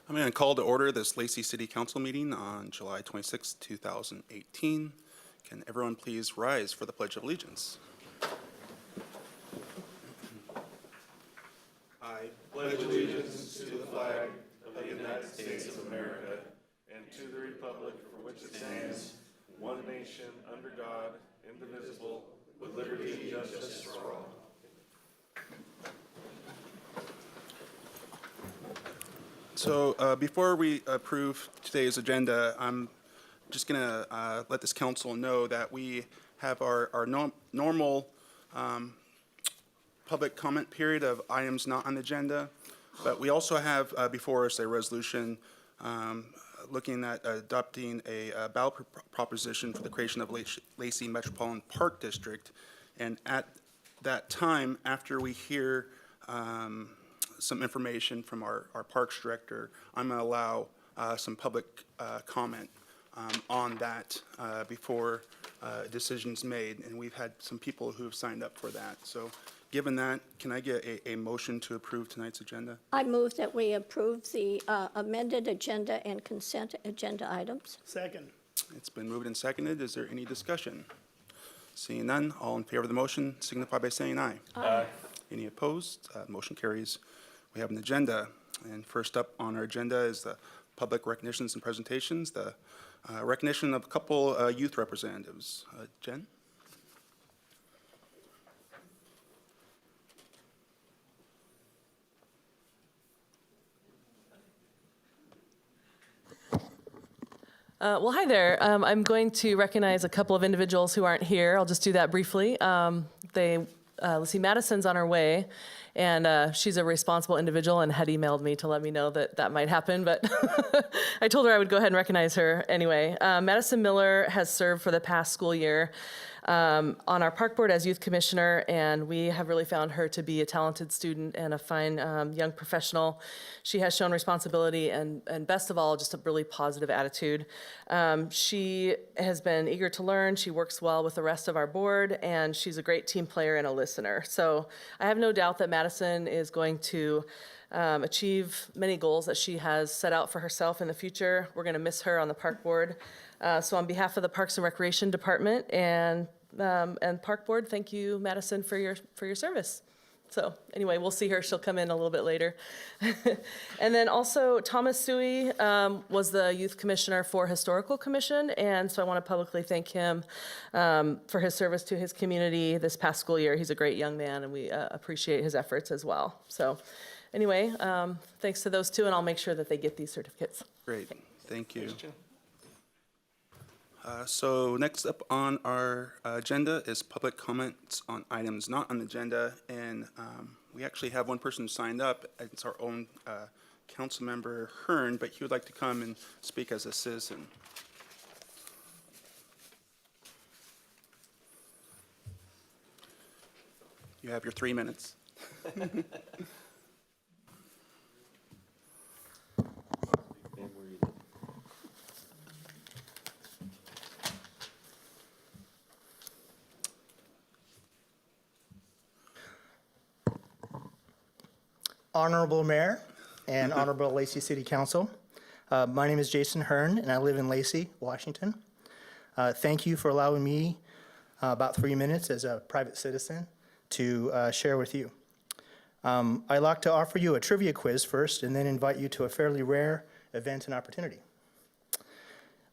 I'm going to call to order this Lacey City Council meeting on July 26, 2018. Can everyone please rise for the Pledge of Allegiance? I pledge allegiance to the flag of the United States of America and to the republic for which it stands, one nation, under God, indivisible, with liberty and justice for all. So before we approve today's agenda, I'm just going to let this council know that we have our normal public comment period of items not on the agenda, but we also have before us a resolution looking at adopting a ballot proposition for the creation of Lacey Metropolitan Park District. And at that time, after we hear some information from our Parks Director, I'm going to allow some public comment on that before a decision's made. And we've had some people who have signed up for that. So given that, can I get a motion to approve tonight's agenda? I move that we approve the amended agenda and consent agenda items. Second. It's been moved and seconded. Is there any discussion? Seeing none, all in favor of the motion signify by saying aye. Aye. Any opposed? Motion carries. We have an agenda, and first up on our agenda is the public recognitions and presentations, the recognition of a couple youth representatives. Jen? Well, hi there. I'm going to recognize a couple of individuals who aren't here. I'll just do that briefly. Let's see, Madison's on her way, and she's a responsible individual and had emailed me to let me know that that might happen, but I told her I would go ahead and recognize her anyway. Madison Miller has served for the past school year on our park board as youth commissioner, and we have really found her to be a talented student and a fine young professional. She has shown responsibility and best of all, just a really positive attitude. She has been eager to learn. She works well with the rest of our board, and she's a great team player and a listener. So I have no doubt that Madison is going to achieve many goals that she has set out for herself in the future. We're going to miss her on the park board. So on behalf of the Parks and Recreation Department and Park Board, thank you, Madison, for your service. So anyway, we'll see her. She'll come in a little bit later. And then also Thomas Suey was the youth commissioner for Historical Commission, and so I want to publicly thank him for his service to his community this past school year. He's a great young man, and we appreciate his efforts as well. So anyway, thanks to those two, and I'll make sure that they get these certificates. Great, thank you. So next up on our agenda is public comments on items not on the agenda, and we actually have one person signed up. It's our own council member Hearn, but he would like to come and speak as a citizen. You have your 3 minutes. Honorable Mayor and Honorable Lacey City Council, my name is Jason Hearn, and I live in Lacey, Washington. Thank you for allowing me about 3 minutes as a private citizen to share with you. I'd like to offer you a trivia quiz first and then invite you to a fairly rare event and opportunity.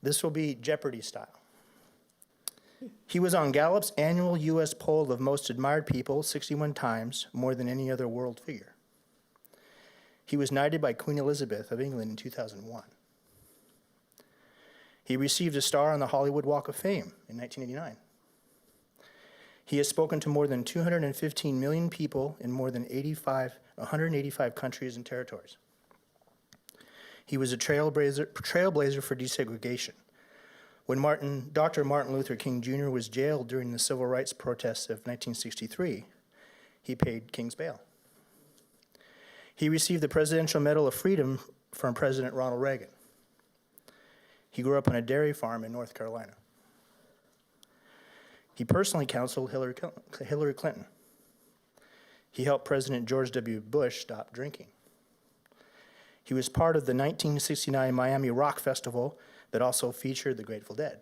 This will be Jeopardy style. He was on Gallup's annual U.S. poll of most admired people 61 times, more than any other world figure. He was knighted by Queen Elizabeth of England in 2001. He received a star on the Hollywood Walk of Fame in 1989. He has spoken to more than 215 million people in more than 185 countries and territories. He was a trailblazer for desegregation. When Dr. Martin Luther King Jr. was jailed during the civil rights protests of 1963, he paid King's bail. He received the Presidential Medal of Freedom from President Ronald Reagan. He grew up on a dairy farm in North Carolina. He personally counseled Hillary Clinton. He helped President George W. Bush stop drinking. He was part of the 1969 Miami Rock Festival that also featured the Grateful Dead.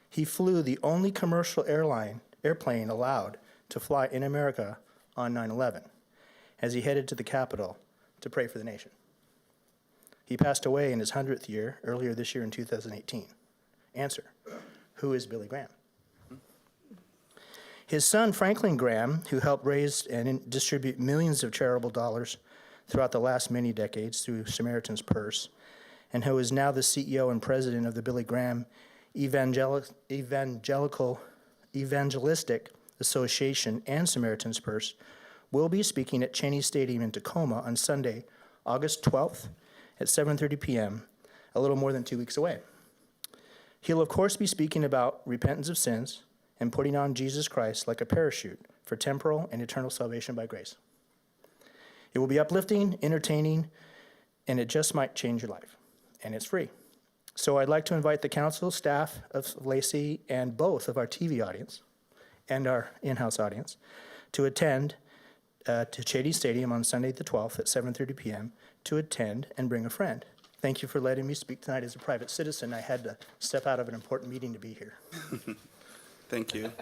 He flew the only commercial airplane allowed to fly in America on 9/11 as he headed to the Capitol to pray for the nation. He passed away in his 100th year earlier this year in 2018. Answer, who is Billy Graham? His son, Franklin Graham, who helped raise and distribute millions of charitable dollars throughout the last many decades through Samaritan's Purse, and who is now the CEO and president of the Billy Graham Evangelistic Association and Samaritan's Purse, will be speaking at Cheney Stadium in Tacoma on Sunday, August 12th at 7:30 p.m., a little more than 2 weeks away. He'll, of course, be speaking about repentance of sins and putting on Jesus Christ like a parachute for temporal and eternal salvation by grace. It will be uplifting, entertaining, and it just might change your life. And it's free. So I'd like to invite the council, staff of Lacey, and both of our TV audience and our in-house audience to attend to Cheney Stadium on Sunday the 12th at 7:30 p.m. to attend and bring a friend. Thank you for letting me speak tonight as a private citizen. I had to step out of an important meeting to be here. Thank you.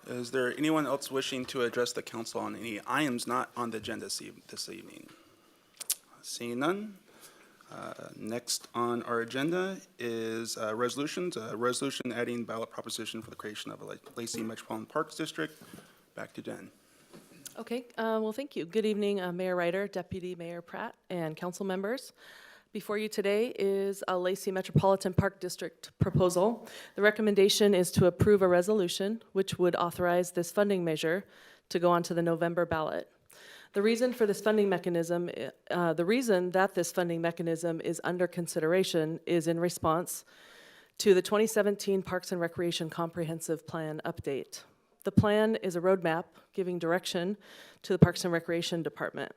Is there anyone else wishing to address the council on any items not on the agenda this evening? Seeing none. Next on our agenda is resolutions. A resolution adding ballot proposition for the creation of a Lacey Metropolitan Parks District. Back to Jen. Okay, well, thank you. Good evening, Mayor Ryder, Deputy Mayor Pratt, and council members. Before you today is a Lacey Metropolitan Park District proposal. The recommendation is to approve a resolution which would authorize this funding measure to go onto the November ballot. The reason for this funding mechanism, the reason that this funding mechanism is under consideration is in response to the 2017 Parks and Recreation Comprehensive Plan update. The plan is a roadmap giving direction to the Parks and Recreation Department.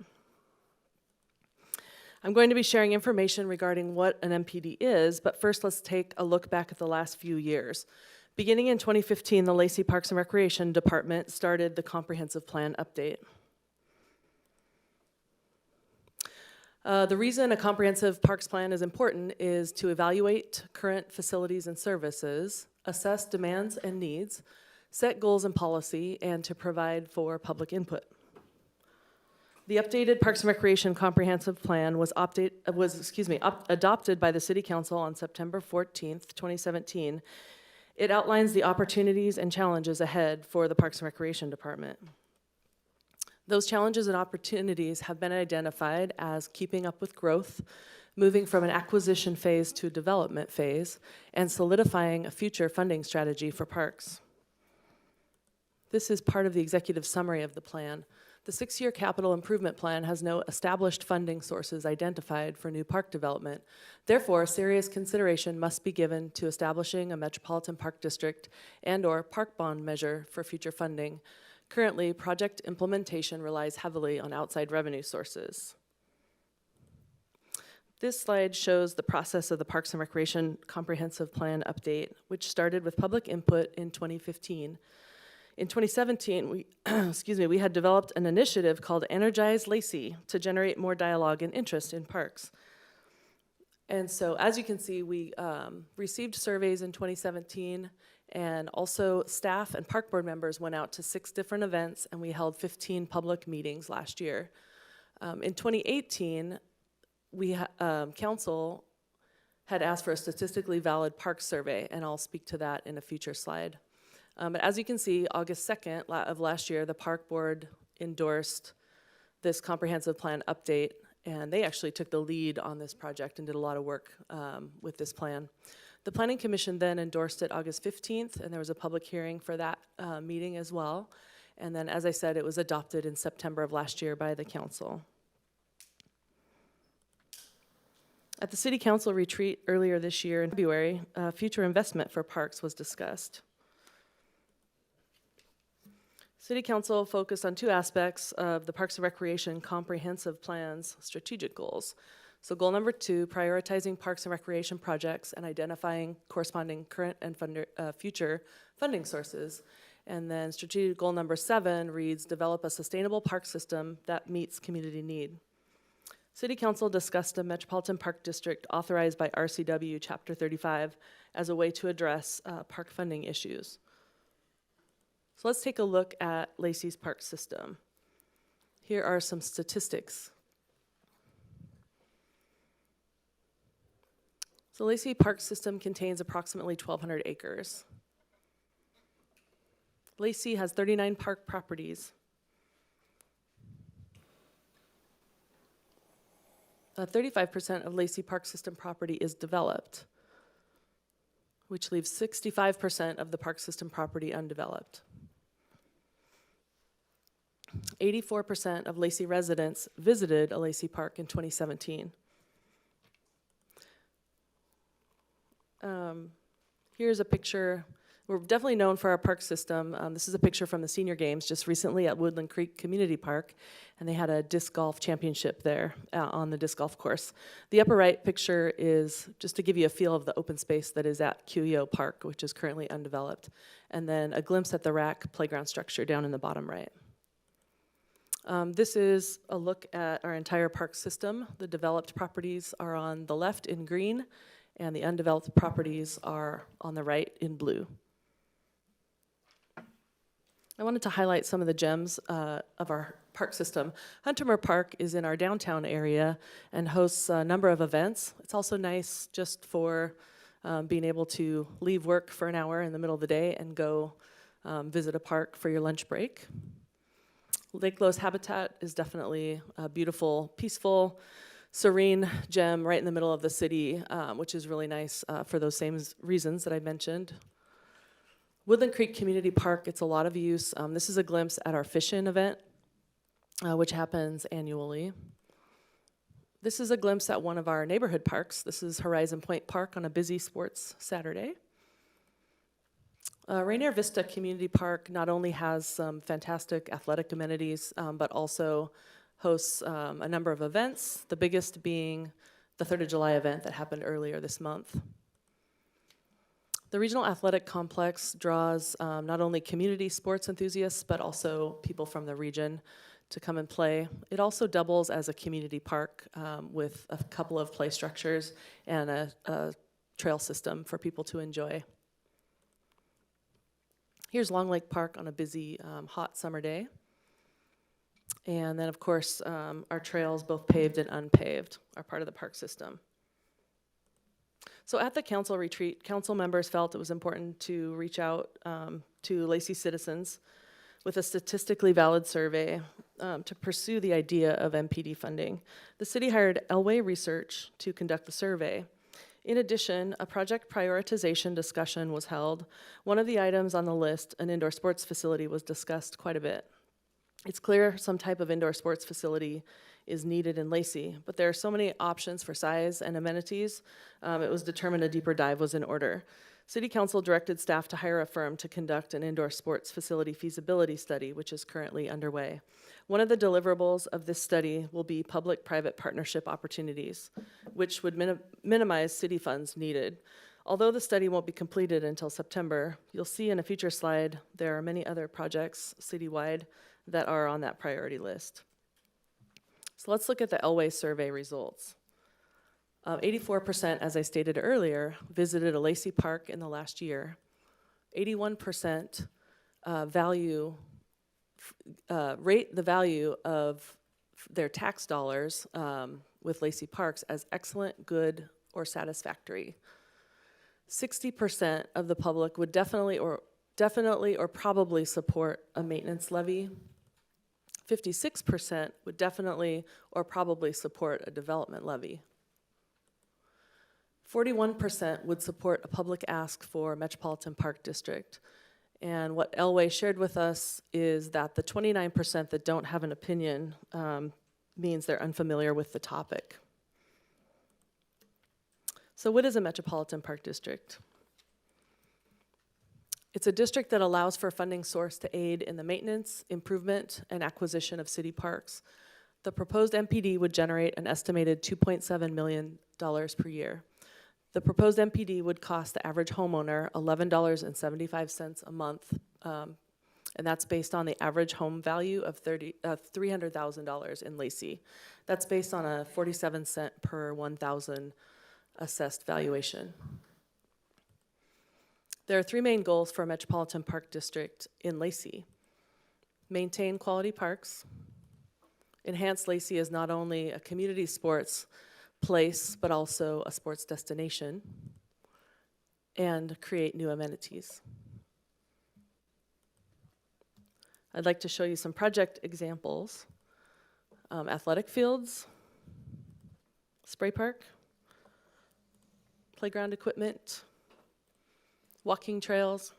I'm going to be sharing information regarding what an MPD is, but first let's take a look back at the last few years. Beginning in 2015, the Lacey Parks and Recreation Department started the Comprehensive Plan update. The reason a comprehensive parks plan is important is to evaluate current facilities and services, assess demands and needs, set goals and policy, and to provide for public input. The updated Parks and Recreation Comprehensive Plan was adopted by the City Council on September 14th, 2017. It outlines the opportunities and challenges ahead for the Parks and Recreation Department. Those challenges and opportunities have been identified as keeping up with growth, moving from an acquisition phase to a development phase, and solidifying a future funding strategy for parks. This is part of the executive summary of the plan. The 6-year capital improvement plan has no established funding sources identified for new park development. Therefore, serious consideration must be given to establishing a Metropolitan Park District and/or park bond measure for future funding. Currently, project implementation relies heavily on outside revenue sources. This slide shows the process of the Parks and Recreation Comprehensive Plan update, which started with public input in 2015. In 2017, we had developed an initiative called Energize Lacey to generate more dialogue and interest in parks. And so, as you can see, we received surveys in 2017, and also staff and park board members went out to 6 different events, and we held 15 public meetings last year. In 2018, council had asked for a statistically valid park survey, and I'll speak to that in a future slide. But as you can see, August 2nd of last year, the park board endorsed this comprehensive plan update, and they actually took the lead on this project and did a lot of work with this plan. The Planning Commission then endorsed it August 15th, and there was a public hearing for that meeting as well. And then, as I said, it was adopted in September of last year by the council. At the City Council retreat earlier this year in February, future investment for parks was discussed. City Council focused on 2 aspects of the Parks and Recreation Comprehensive Plan's strategic goals. So goal number 2, prioritizing parks and recreation projects and identifying corresponding current and future funding sources. And then strategic goal number 7 reads, develop a sustainable park system that meets community need. City Council discussed a Metropolitan Park District authorized by RCW Chapter 35 as a way to address park funding issues. So let's take a look at Lacey's park system. Here are some statistics. So Lacey Park System contains approximately 1,200 acres. Lacey has 39 park properties. 35% of Lacey Park System property is developed, which leaves 65% of the park system property undeveloped. 84% of Lacey residents visited a Lacey Park in 2017. Here's a picture. We're definitely known for our park system. This is a picture from the senior games just recently at Woodland Creek Community Park, and they had a disc golf championship there on the disc golf course. The upper right picture is just to give you a feel of the open space that is at QEO Park, which is currently undeveloped, and then a glimpse at the RAC playground structure down in the bottom right. This is a look at our entire park system. The developed properties are on the left in green, and the undeveloped properties are on the right in blue. I wanted to highlight some of the gems of our park system. Huntermore Park is in our downtown area and hosts a number of events. It's also nice just for being able to leave work for an hour in the middle of the day and go visit a park for your lunch break. Lake Lowe's Habitat is definitely a beautiful, peaceful, serene gem right in the middle of the city, which is really nice for those same reasons that I mentioned. Woodland Creek Community Park gets a lot of use. This is a glimpse at our fish-in event, which happens annually. This is a glimpse at one of our neighborhood parks. This is Horizon Point Park on a busy sports Saturday. Rainier Vista Community Park not only has some fantastic athletic amenities, but also hosts a number of events, the biggest being the 3rd of July event that happened earlier this month. The Regional Athletic Complex draws not only community sports enthusiasts, but also people from the region to come and play. It also doubles as a community park with a couple of play structures and a trail system for people to enjoy. Here's Long Lake Park on a busy, hot summer day. And then, of course, our trails, both paved and unpaved, are part of the park system. So at the council retreat, council members felt it was important to reach out to Lacey citizens with a statistically valid survey to pursue the idea of MPD funding. The city hired Elway Research to conduct the survey. In addition, a project prioritization discussion was held. One of the items on the list, an indoor sports facility, was discussed quite a bit. It's clear some type of indoor sports facility is needed in Lacey, but there are so many options for size and amenities, it was determined a deeper dive was in order. City Council directed staff to hire a firm to conduct an indoor sports facility feasibility study, which is currently underway. One of the deliverables of this study will be public-private partnership opportunities, which would minimize city funds needed. Although the study won't be completed until September, you'll see in a future slide there are many other projects citywide that are on that priority list. So let's look at the Elway survey results. 84%, as I stated earlier, visited a Lacey Park in the last year. 81% rate the value of their tax dollars with Lacey Parks as excellent, good, or satisfactory. 60% of the public would definitely or probably support a maintenance levy. 56% would definitely or probably support a development levy. 41% would support a public ask for Metropolitan Park District. And what Elway shared with us is that the 29% that don't have an opinion means they're unfamiliar with the topic. So what is a Metropolitan Park District? It's a district that allows for a funding source to aid in the maintenance, improvement, and acquisition of city parks. The proposed MPD would generate an estimated $2.7 million per year. The proposed MPD would cost the average homeowner $11.75 a month and that's based on the average home value of $300,000 in Lacey. That's based on a 47-cent per 1,000 assessed valuation. There are three main goals for a Metropolitan Park District in Lacey. Maintain quality parks, enhance Lacey as not only a community sports place, but also a sports destination, and create new amenities. I'd like to show you some project examples. Athletic fields, spray park, playground equipment, walking trails,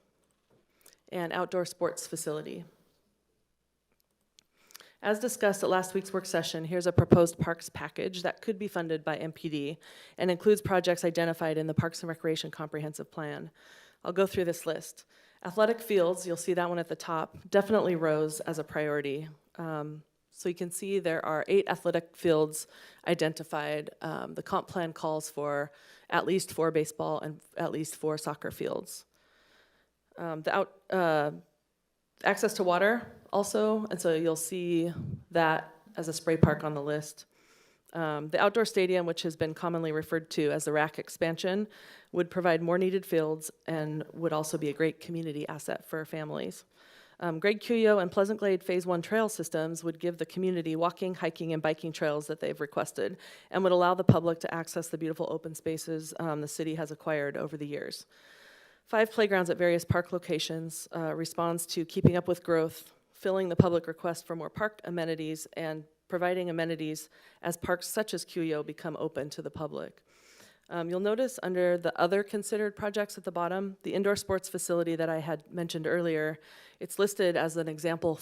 and outdoor sports facility. As discussed at last week's work session, here's a proposed parks package that could be funded by MPD and includes projects identified in the Parks and Recreation Comprehensive Plan. I'll go through this list. Athletic fields, you'll see that one at the top, definitely rose as a priority. So you can see there are 8 athletic fields identified. The comp plan calls for at least 4 baseball and at least 4 soccer fields. Access to water also, and so you'll see that as a spray park on the list. The outdoor stadium, which has been commonly referred to as the RAC expansion, would provide more needed fields and would also be a great community asset for families. Greg Cuyo and Pleasant Glade Phase 1 trail systems would give the community walking, hiking, and biking trails that they've requested and would allow the public to access the beautiful open spaces the city has acquired over the years. 5 playgrounds at various park locations responds to keeping up with growth, filling the public request for more park amenities, and providing amenities as parks such as Cuyo become open to the public. You'll notice under the other considered projects at the bottom, the indoor sports facility that I had mentioned earlier, it's listed as an example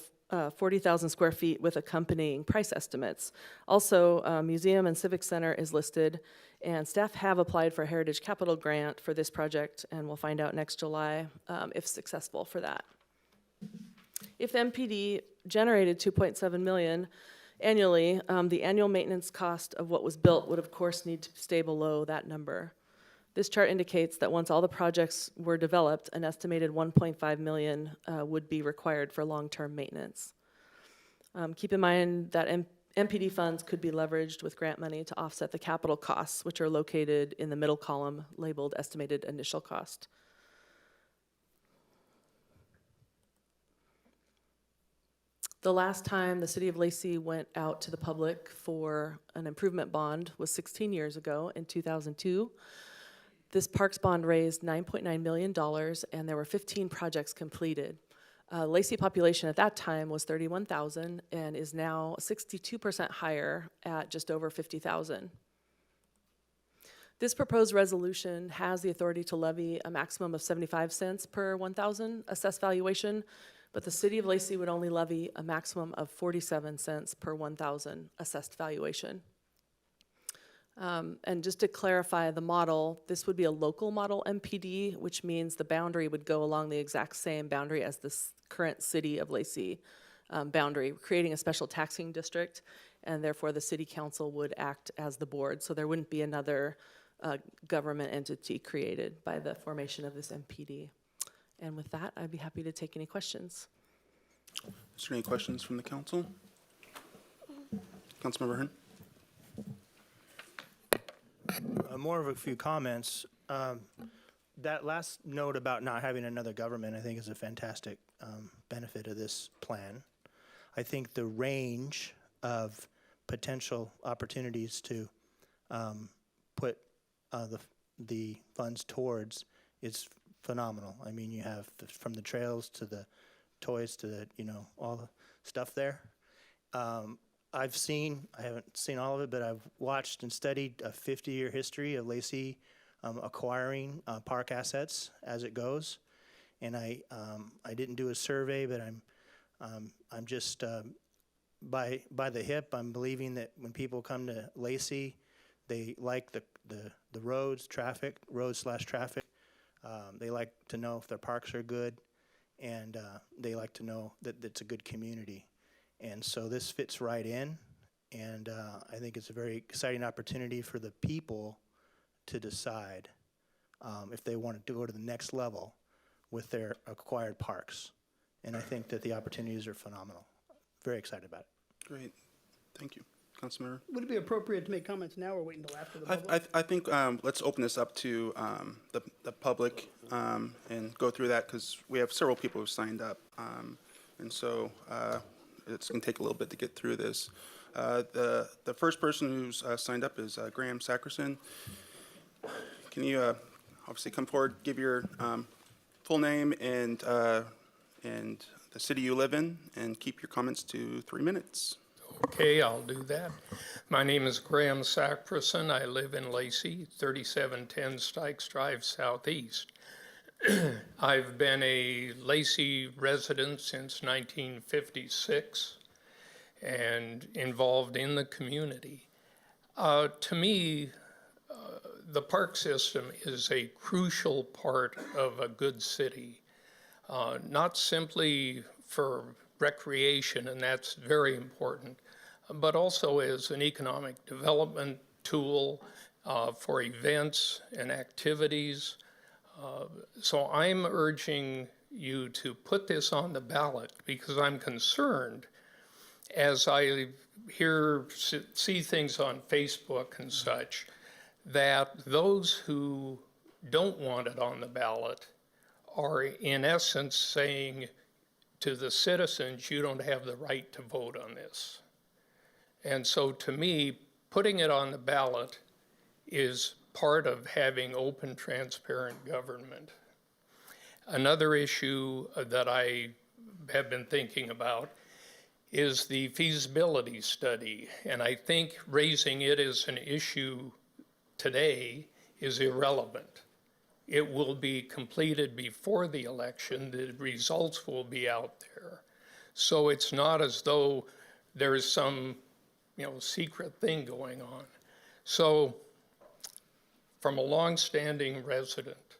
40,000 square feet with accompanying price estimates. Also, Museum and Civic Center is listed, and staff have applied for a Heritage Capital Grant for this project, and we'll find out next July if successful for that. If the MPD generated $2.7 million annually, the annual maintenance cost of what was built would of course need to stay below that number. This chart indicates that once all the projects were developed, an estimated $1.5 million would be required for long-term maintenance. Keep in mind that MPD funds could be leveraged with grant money to offset the capital costs, which are located in the middle column labeled estimated initial cost. The last time the city of Lacey went out to the public for an improvement bond was 16 years ago in 2002. This parks bond raised $9.9 million and there were 15 projects completed. Lacey population at that time was 31,000 and is now 62% higher at just over 50,000. This proposed resolution has the authority to levy a maximum of 75 cents per 1,000 assessed valuation, but the city of Lacey would only levy a maximum of 47 cents per 1,000 assessed valuation. And just to clarify the model, this would be a local model MPD, which means the boundary would go along the exact same boundary as the current city of Lacey boundary, creating a special taxing district, and therefore the city council would act as the board. So there wouldn't be another government entity created by the formation of this MPD. And with that, I'd be happy to take any questions. Is there any questions from the council? Councilmember Hearn? More of a few comments. That last note about not having another government, I think, is a fantastic benefit of this plan. I think the range of potential opportunities to put the funds towards is phenomenal. I mean, you have from the trails to the toys to the, all the stuff there. I haven't seen all of it, but I've watched and studied a 50-year history of Lacey acquiring park assets as it goes. And I didn't do a survey, but I'm just by the hip. I'm believing that when people come to Lacey, they like the roads, traffic. They like to know if their parks are good, and they like to know that it's a good community. And so this fits right in, and I think it's a very exciting opportunity for the people to decide if they want to go to the next level with their acquired parks. and I think that the opportunities are phenomenal. Very excited about it. Great, thank you. Councilmember? Would it be appropriate to make comments now or wait until after the public? I think let's open this up to the public and go through that, because we have several people who signed up. And so it's going to take a little bit to get through this. The first person who's signed up is Graham Sackerson. Can you obviously come forward, give your full name and the city you live in, and keep your comments to 3 minutes. Okay, I'll do that. My name is Graham Sackerson. I live in Lacey, 3710 Stikes Drive Southeast. I've been a Lacey resident since 1956 and involved in the community. To me, the park system is a crucial part of a good city, not simply for recreation, and that's very important, but also as an economic development tool for events and activities. So I'm urging you to put this on the ballot, because I'm concerned as I see things on Facebook and such, that those who don't want it on the ballot are in essence saying to the citizens, you don't have the right to vote on this. And so to me, putting it on the ballot is part of having open, transparent government. Another issue that I have been thinking about is the feasibility study. And I think raising it as an issue today is irrelevant. It will be completed before the election. The results will be out there. So it's not as though there is some, secret thing going on. So from a longstanding resident,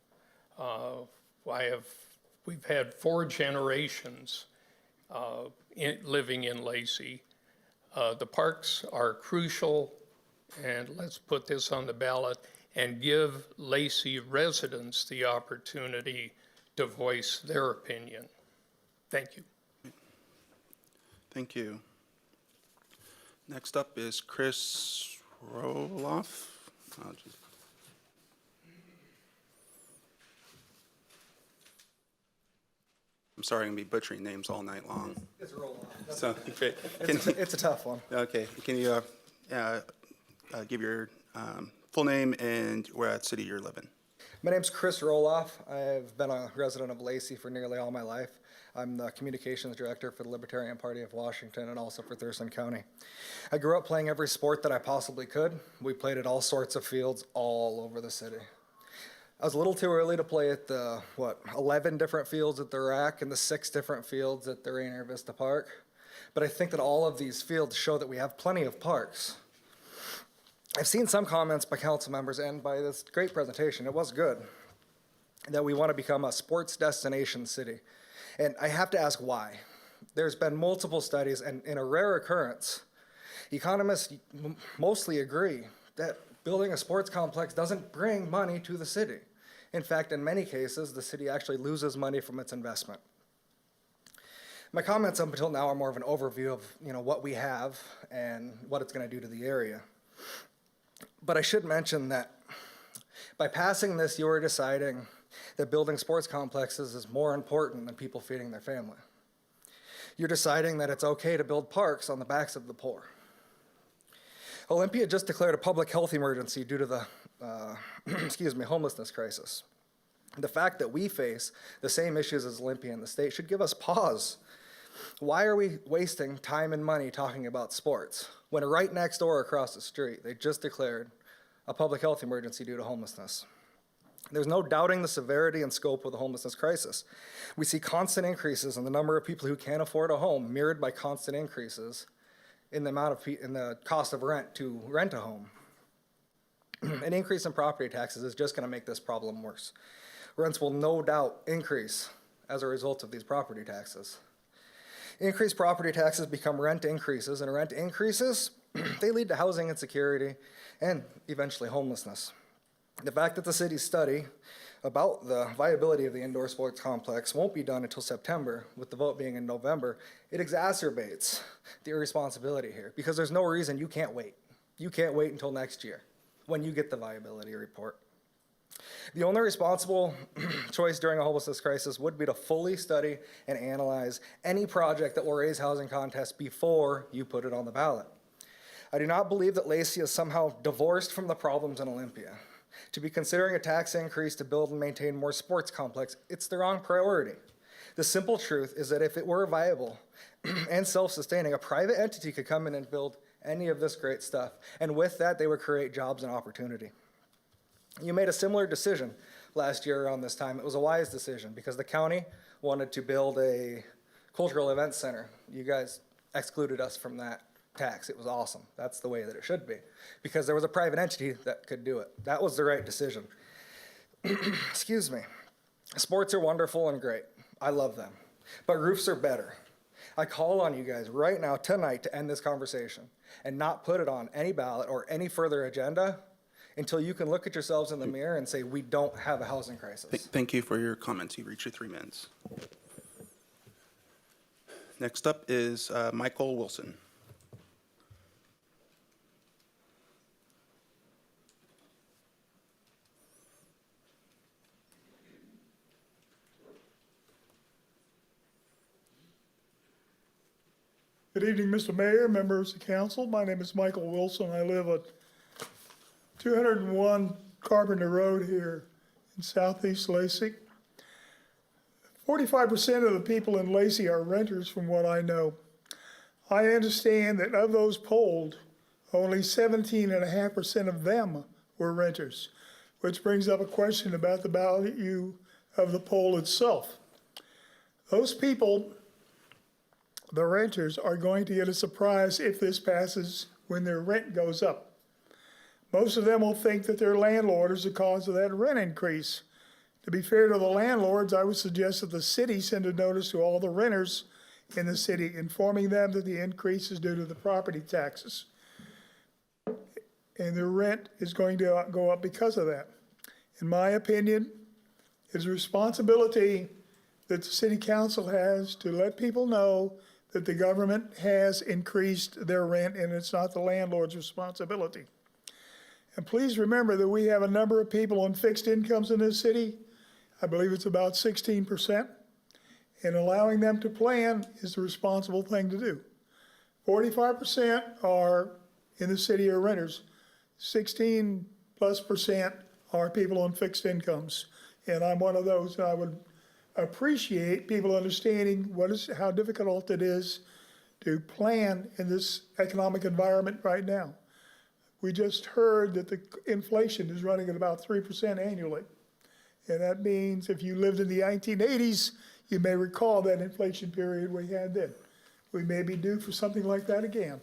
we've had 4 generations living in Lacey. The parks are crucial, and let's put this on the ballot and give Lacey residents the opportunity to voice their opinion. Thank you. Thank you. Next up is Chris Roloff. I'm sorry, I'm going to be butchering names all night long. It's a roll-off. So, great. It's a tough one. Okay, can you give your full name and where city you're living? My name's Chris Roloff. I've been a resident of Lacey for nearly all my life. I'm the communications director for the Libertarian Party of Washington and also for Thurston County. I grew up playing every sport that I possibly could. We played at all sorts of fields all over the city. I was a little too early to play at the, 11 different fields at the RAC and the 6 different fields at the RAINIER VISTA Park. But I think that all of these fields show that we have plenty of parks. I've seen some comments by council members and by this great presentation, it was good, that we want to become a sports destination city. And I have to ask why. There's been multiple studies, and in a rare occurrence, economists mostly agree that building a sports complex doesn't bring money to the city. In fact, in many cases, the city actually loses money from its investment. My comments up until now are more of an overview of what we have and what it's going to do to the area. But I should mention that by passing this, you are deciding that building sports complexes is more important than people feeding their family. You're deciding that it's okay to build parks on the backs of the poor. Olympia just declared a public health emergency due to the homelessness crisis. The fact that we face the same issues as Olympia and the state should give us pause. Why are we wasting time and money talking about sports when right next door across the street they just declared a public health emergency due to homelessness? There's no doubting the severity and scope of the homelessness crisis. We see constant increases in the number of people who can't afford a home, mirrored by constant increases in the cost of rent to rent a home. An increase in property taxes is just going to make this problem worse. Rents will no doubt increase as a result of these property taxes. Increased property taxes become rent increases, and rent increases, they lead to housing insecurity and eventually homelessness. The fact that the city's study about the viability of the indoor sports complex won't be done until September, with the vote being in November, it exacerbates the irresponsibility here, because there's no reason you can't wait. You can't wait until next year, when you get the viability report. The only responsible choice during a homelessness crisis would be to fully study and analyze any project that will raise housing contests before you put it on the ballot. I do not believe that Lacey is somehow divorced from the problems in Olympia. To be considering a tax increase to build and maintain more sports complex, it's the wrong priority. The simple truth is that if it were viable and self-sustaining, a private entity could come in and build any of this great stuff. And with that, they would create jobs and opportunity. You made a similar decision last year around this time. It was a wise decision because the county wanted to build a cultural events center. You guys excluded us from that tax. It was awesome. That's the way that it should be, because there was a private entity that could do it. That was the right decision. Excuse me. Sports are wonderful and great. I love them. But roofs are better. I call on you guys right now, tonight, to end this conversation and not put it on any ballot or any further agenda until you can look at yourselves in the mirror and say, we don't have a housing crisis. Thank you for your comments. You've reached your 3 minutes. Next up is Michael Wilson. Good evening, Mr. Mayor, members of the council. My name is Michael Wilson. I live at 201 Carpenter Road here in southeast Lacey. 45% of the people in Lacey are renters, from what I know. I understand that of those polled, only 17.5% of them were renters, which brings up a question about the value of the poll itself. Those people, the renters, are going to get a surprise if this passes when their rent goes up. Most of them will think that their landlord is the cause of that rent increase. To be fair to the landlords, I would suggest that the city send a notice to all the renters in the city informing them that the increase is due to the property taxes. And their rent is going to go up because of that. In my opinion, it's a responsibility that the city council has to let people know that the government has increased their rent and it's not the landlord's responsibility. And please remember that we have a number of people on fixed incomes in this city. I believe it's about 16%. And allowing them to plan is the responsible thing to do. 45% are in the city are renters. 16+% are people on fixed incomes. And I'm one of those, and I would appreciate people understanding how difficult it is to plan in this economic environment right now. We just heard that the inflation is running at about 3% annually. And that means if you lived in the 1980s, you may recall that inflation period we had then. We may be due for something like that again.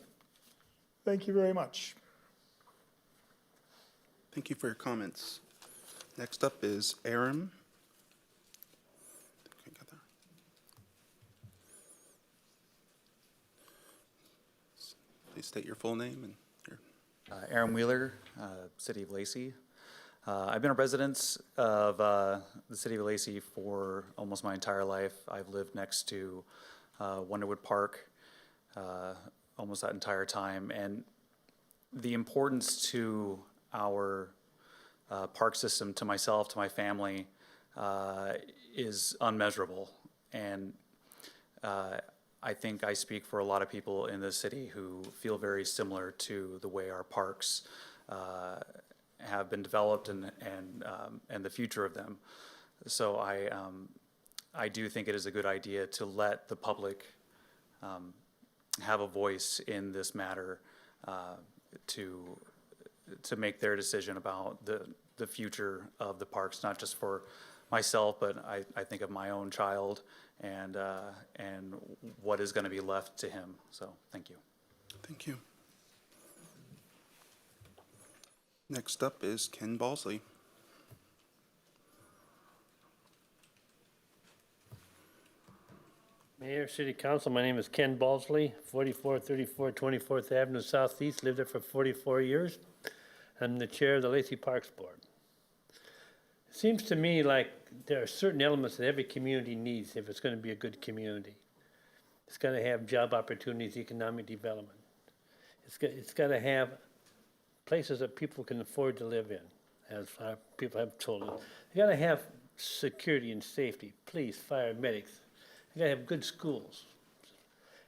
Thank you very much. Thank you for your comments. Next up is Aaron. Please state your full name and your... Aaron Wheeler, City of Lacey. I've been a resident of the City of Lacey for almost my entire life. I've lived next to Wonderwood Park almost that entire time. And the importance to our park system, to myself, to my family, is unmeasurable. And I think I speak for a lot of people in the city who feel very similar to the way our parks have been developed and the future of them. So I do think it is a good idea to let the public have a voice in this matter, to make their decision about the future of the parks, not just for myself, but I think of my own child and what is going to be left to him. So thank you. Thank you. Next up is Ken Balsley. Mayor, City Council, my name is Ken Balsley, 4434 24th Avenue Southeast, lived there for 44 years. I'm the chair of the Lacey Parks Board. Seems to me like there are certain elements that every community needs if it's going to be a good community. It's got to have job opportunities, economic development. It's got to have places that people can afford to live in, as our people have told us. You got to have security and safety, police, fire, medics. You got to have good schools,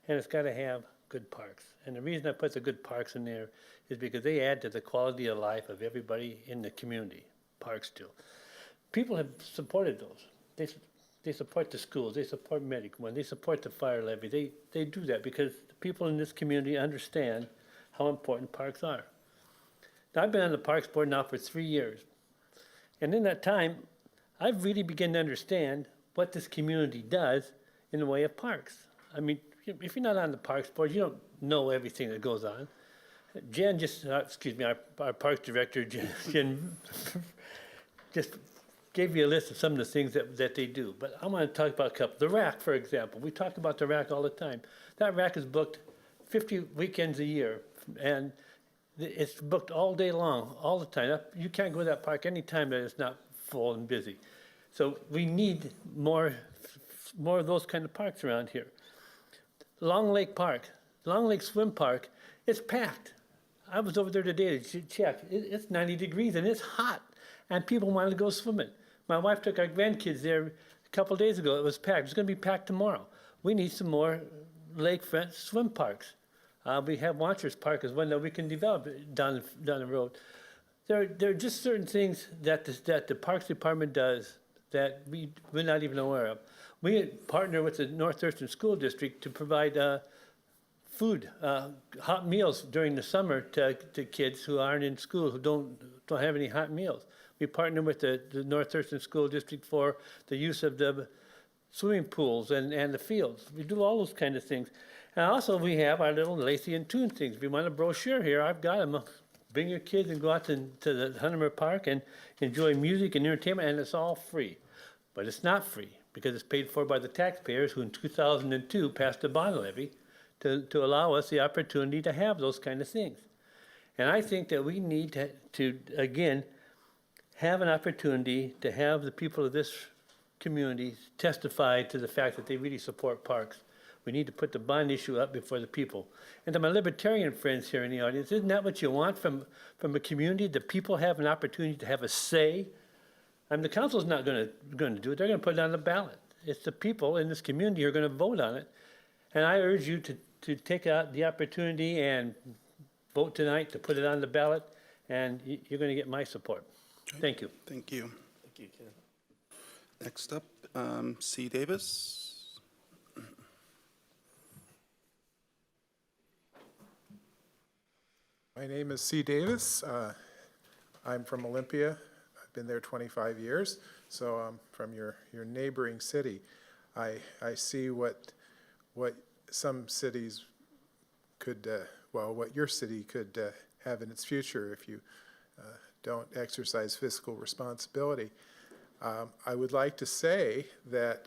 and it's got to have good parks. And the reason I put the good parks in there is because they add to the quality of life of everybody in the community. Parks do. People have supported those. They support the schools. They support medic. When they support the fire levy, they do that because the people in this community understand how important parks are. Now, I've been on the Parks Board now for 3 years. And in that time, I've really begun to understand what this community does in the way of parks. I mean, if you're not on the Parks Board, you don't know everything that goes on. Jen just, excuse me, our Parks Director, Jen just gave you a list of some of the things that they do. But I want to talk about a couple. The RAC, for example. We talk about the RAC all the time. That RAC is booked 50 weekends a year. And it's booked all day long, all the time. You can't go to that park any time that it's not full and busy. So we need more of those kind of parks around here. Long Lake Park, Long Lake Swim Park, it's packed. I was over there today to check. It's 90 degrees and it's hot, and people wanted to go swimming. My wife took our grandkids there a couple days ago. It was packed. It's going to be packed tomorrow. We need some more lakefront swim parks. We have Watchers Park as one that we can develop down the road. There are just certain things that the Parks Department does that we're not even aware of. We partner with the North Thurston School District to provide food, hot meals during the summer to kids who aren't in school, who don't have any hot meals. We partner with the North Thurston School District for the use of the swimming pools and the fields. We do all those kind of things. And also we have our little Lacey and Tune things. If you want a brochure here, I've got them. Bring your kids and go out to the Huntermere Park and enjoy music and entertainment, and it's all free. But it's not free because it's paid for by the taxpayers who in 2002 passed a bond levy to allow us the opportunity to have those kind of things. And I think that we need to again, have an opportunity to have the people of this community testify to the fact that they really support parks. We need to put the bond issue up before the people. And to my libertarian friends here in the audience, isn't that what you want from a community? The people have an opportunity to have a say. I mean, the council's not going to do it. They're going to put it on the ballot. It's the people in this community who are going to vote on it. And I urge you to take out the opportunity and vote tonight to put it on the ballot, and you're going to get my support. Okay. Thank you. Thank you. Thank you, Ken. Next up, C. Davis. My name is C. Davis. I'm from Olympia. I've been there 25 years, so I'm from your neighboring city. I see what some cities could, what your city could have in its future if you don't exercise fiscal responsibility. I would like to say that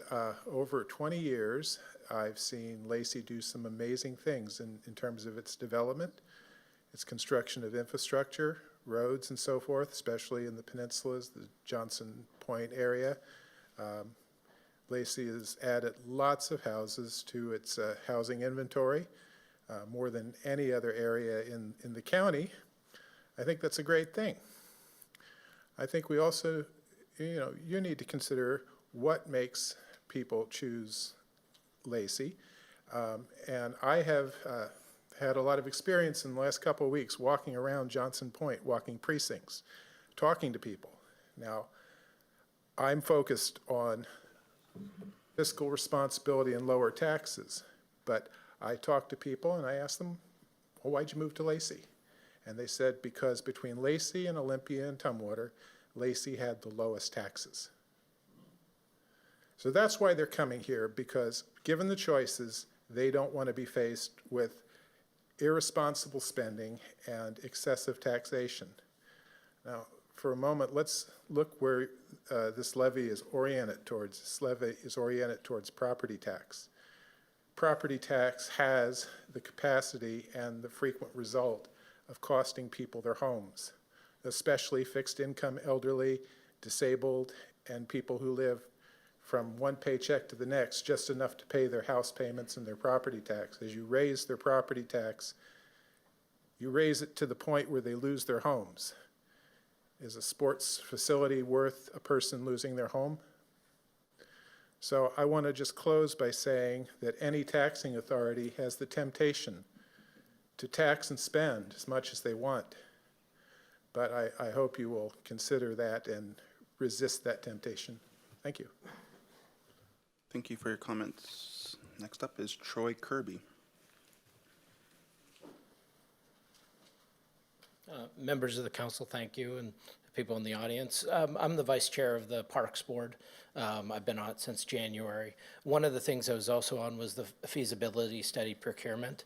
over 20 years, I've seen Lacey do some amazing things in terms of its development, its construction of infrastructure, roads and so forth, especially in the peninsulas, the Johnson Point area. Lacey has added lots of houses to its housing inventory, more than any other area in the county. I think that's a great thing. I think we also, you need to consider what makes people choose Lacey. And I have had a lot of experience in the last couple of weeks walking around Johnson Point, walking precincts, talking to people. Now, I'm focused on fiscal responsibility and lower taxes, but I talk to people and I ask them, well, why'd you move to Lacey? And they said, because between Lacey and Olympia and Tumwater, Lacey had the lowest taxes. So that's why they're coming here, because given the choices, they don't want to be faced with irresponsible spending and excessive taxation. Now, for a moment, let's look where this levy is oriented towards. This levy is oriented towards property tax. Property tax has the capacity and the frequent result of costing people their homes, especially fixed income elderly, disabled, and people who live from one paycheck to the next, just enough to pay their house payments and their property tax. As you raise their property tax, you raise it to the point where they lose their homes. Is a sports facility worth a person losing their home? So I want to just close by saying that any taxing authority has the temptation to tax and spend as much as they want. But I hope you will consider that and resist that temptation. Thank you. Thank you for your comments. Next up is Troy Kirby. Members of the council, thank you, and people in the audience. I'm the vice chair of the Parks Board. I've been on it since January. One of the things I was also on was the feasibility study procurement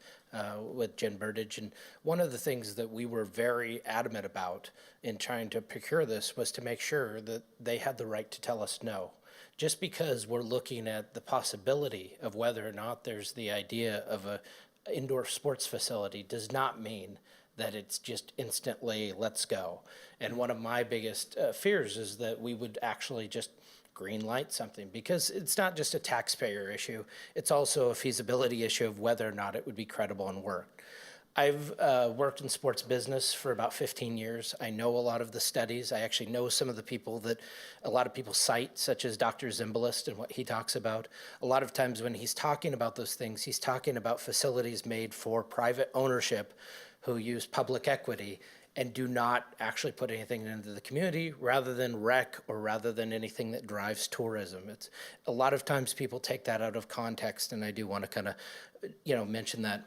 with Jen Burdage. And one of the things that we were very adamant about in trying to procure this was to make sure that they had the right to tell us no. Just because we're looking at the possibility of whether or not there's the idea of a indoor sports facility does not mean that it's just instantly, let's go. And one of my biggest fears is that we would actually just green light something, because it's not just a taxpayer issue, it's also a feasibility issue of whether or not it would be credible and work. I've worked in sports business for about 15 years. I know a lot of the studies. I actually know some of the people that a lot of people cite, such as Dr. Zimbalist and what he talks about. A lot of times when he's talking about those things, he's talking about facilities made for private ownership who use public equity and do not actually put anything into the community, rather than rec or rather than anything that drives tourism. It's a lot of times people take that out of context, and I do want to kind of, mention that.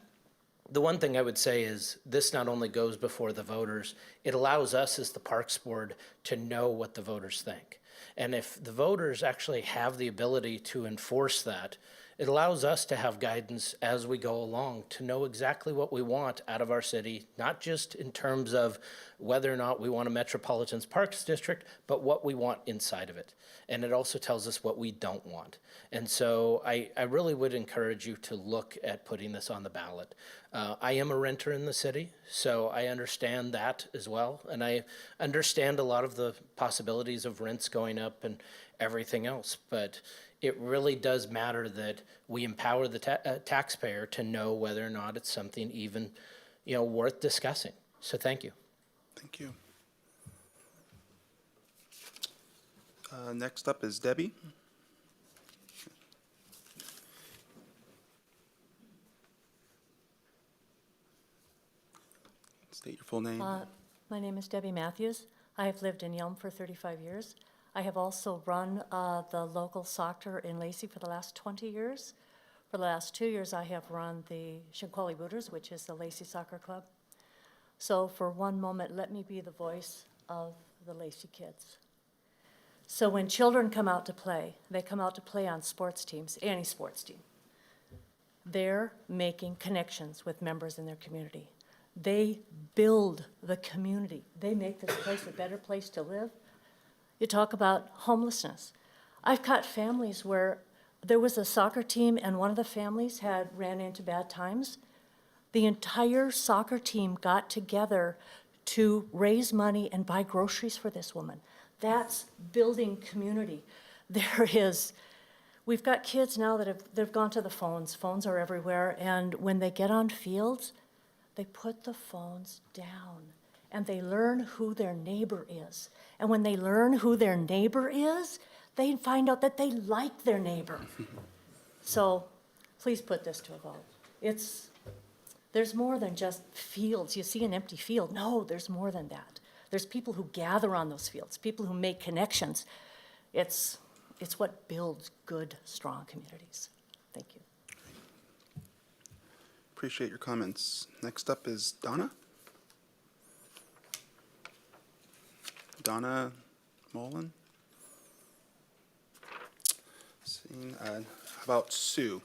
The one thing I would say is this not only goes before the voters, it allows us as the Parks Board to know what the voters think. And if the voters actually have the ability to enforce that, it allows us to have guidance as we go along to know exactly what we want out of our city, not just in terms of whether or not we want a Metropolitan Parks District, but what we want inside of it. And it also tells us what we don't want. And so I really would encourage you to look at putting this on the ballot. I am a renter in the city, so I understand that as well. And I understand a lot of the possibilities of rents going up and everything else. But it really does matter that we empower the taxpayer to know whether or not it's something even, worth discussing. So thank you. Thank you. Next up is Debbie. State your full name. My name is Debbie Matthews. I have lived in Yelm for 35 years. I have also run the local soccer in Lacey for the last 20 years. For the last 2 years, I have run the Shinquelli Booters, which is the Lacey Soccer Club. So for one moment, let me be the voice of the Lacey kids. So when children come out to play, they come out to play on sports teams, any sports team. They're making connections with members in their community. They build the community. They make this place a better place to live. You talk about homelessness. I've got families where there was a soccer team and one of the families ran into bad times. The entire soccer team got together to raise money and buy groceries for this woman. That's building community. We've got kids now they've gone to the phones. Phones are everywhere, and when they get on fields, they put the phones down and they learn who their neighbor is. And when they learn who their neighbor is, they find out that they like their neighbor. So please put this to a vote. There's more than just fields. You see an empty field. No, there's more than that. There's people who gather on those fields, people who make connections. It's what builds good, strong communities. Thank you. Appreciate your comments. Next up is Donna. Donna Mullen. Seeing, how about Sue?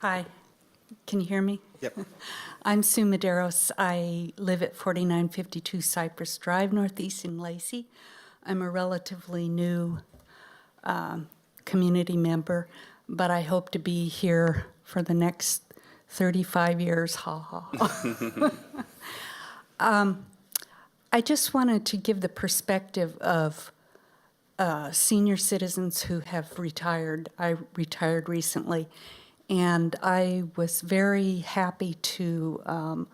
Hi, can you hear me? Yep. I'm Sue Medeiros. I live at 4952 Cypress Drive, Northeast in Lacey. I'm a relatively new community member, but I hope to be here for the next 35 years. Ha ha. I just wanted to give the perspective of senior citizens who have retired. I retired recently, and I was very happy to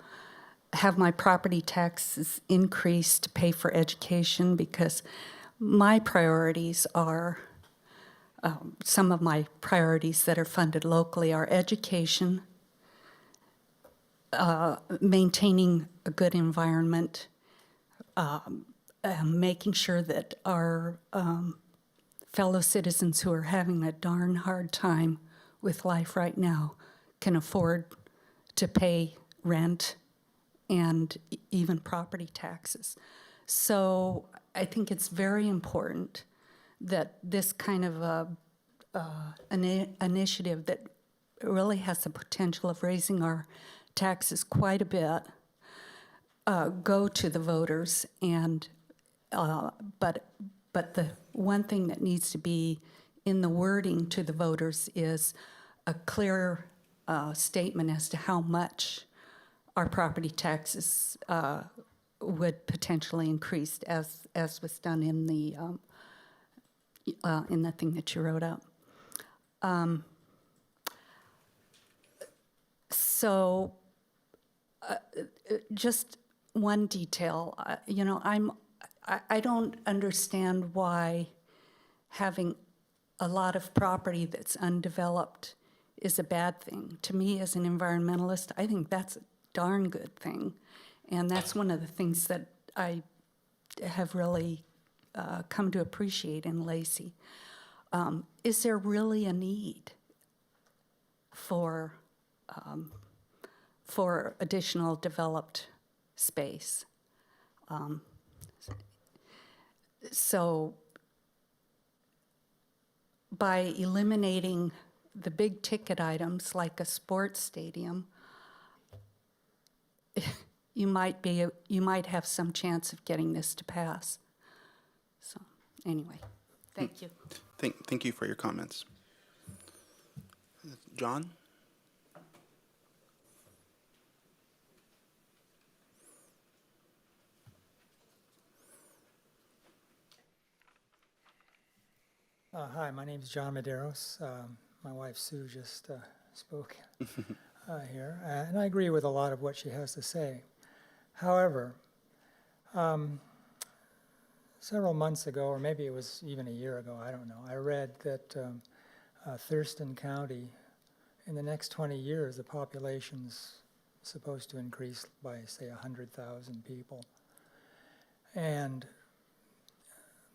have my property taxes increased to pay for education, because my priorities are, some of my priorities that are funded locally are education, maintaining a good environment, making sure that our fellow citizens who are having a darn hard time with life right now can afford to pay rent and even property taxes. So I think it's very important that this kind of an initiative that really has the potential of raising our taxes quite a bit go to the voters. And but the one thing that needs to be in the wording to the voters is a clear statement as to how much our property taxes would potentially increase, as was done in the thing that you wrote up. So, just one detail. You know, I don't understand why having a lot of property that's undeveloped is a bad thing. To me, as an environmentalist, I think that's a darn good thing. And that's one of the things that I have really come to appreciate in Lacey. Is there really a need for additional developed space? So by eliminating the big ticket items like a sports stadium, you might have some chance of getting this to pass. So anyway, thank you. Thank you for your comments. John? Hi, my name is John Medeiros. My wife Sue just spoke here, and I agree with a lot of what she has to say. However, several months ago, or maybe it was even a year ago, I don't know, I read that Thurston County, in the next 20 years, the population's supposed to increase by, say, 100,000 people. And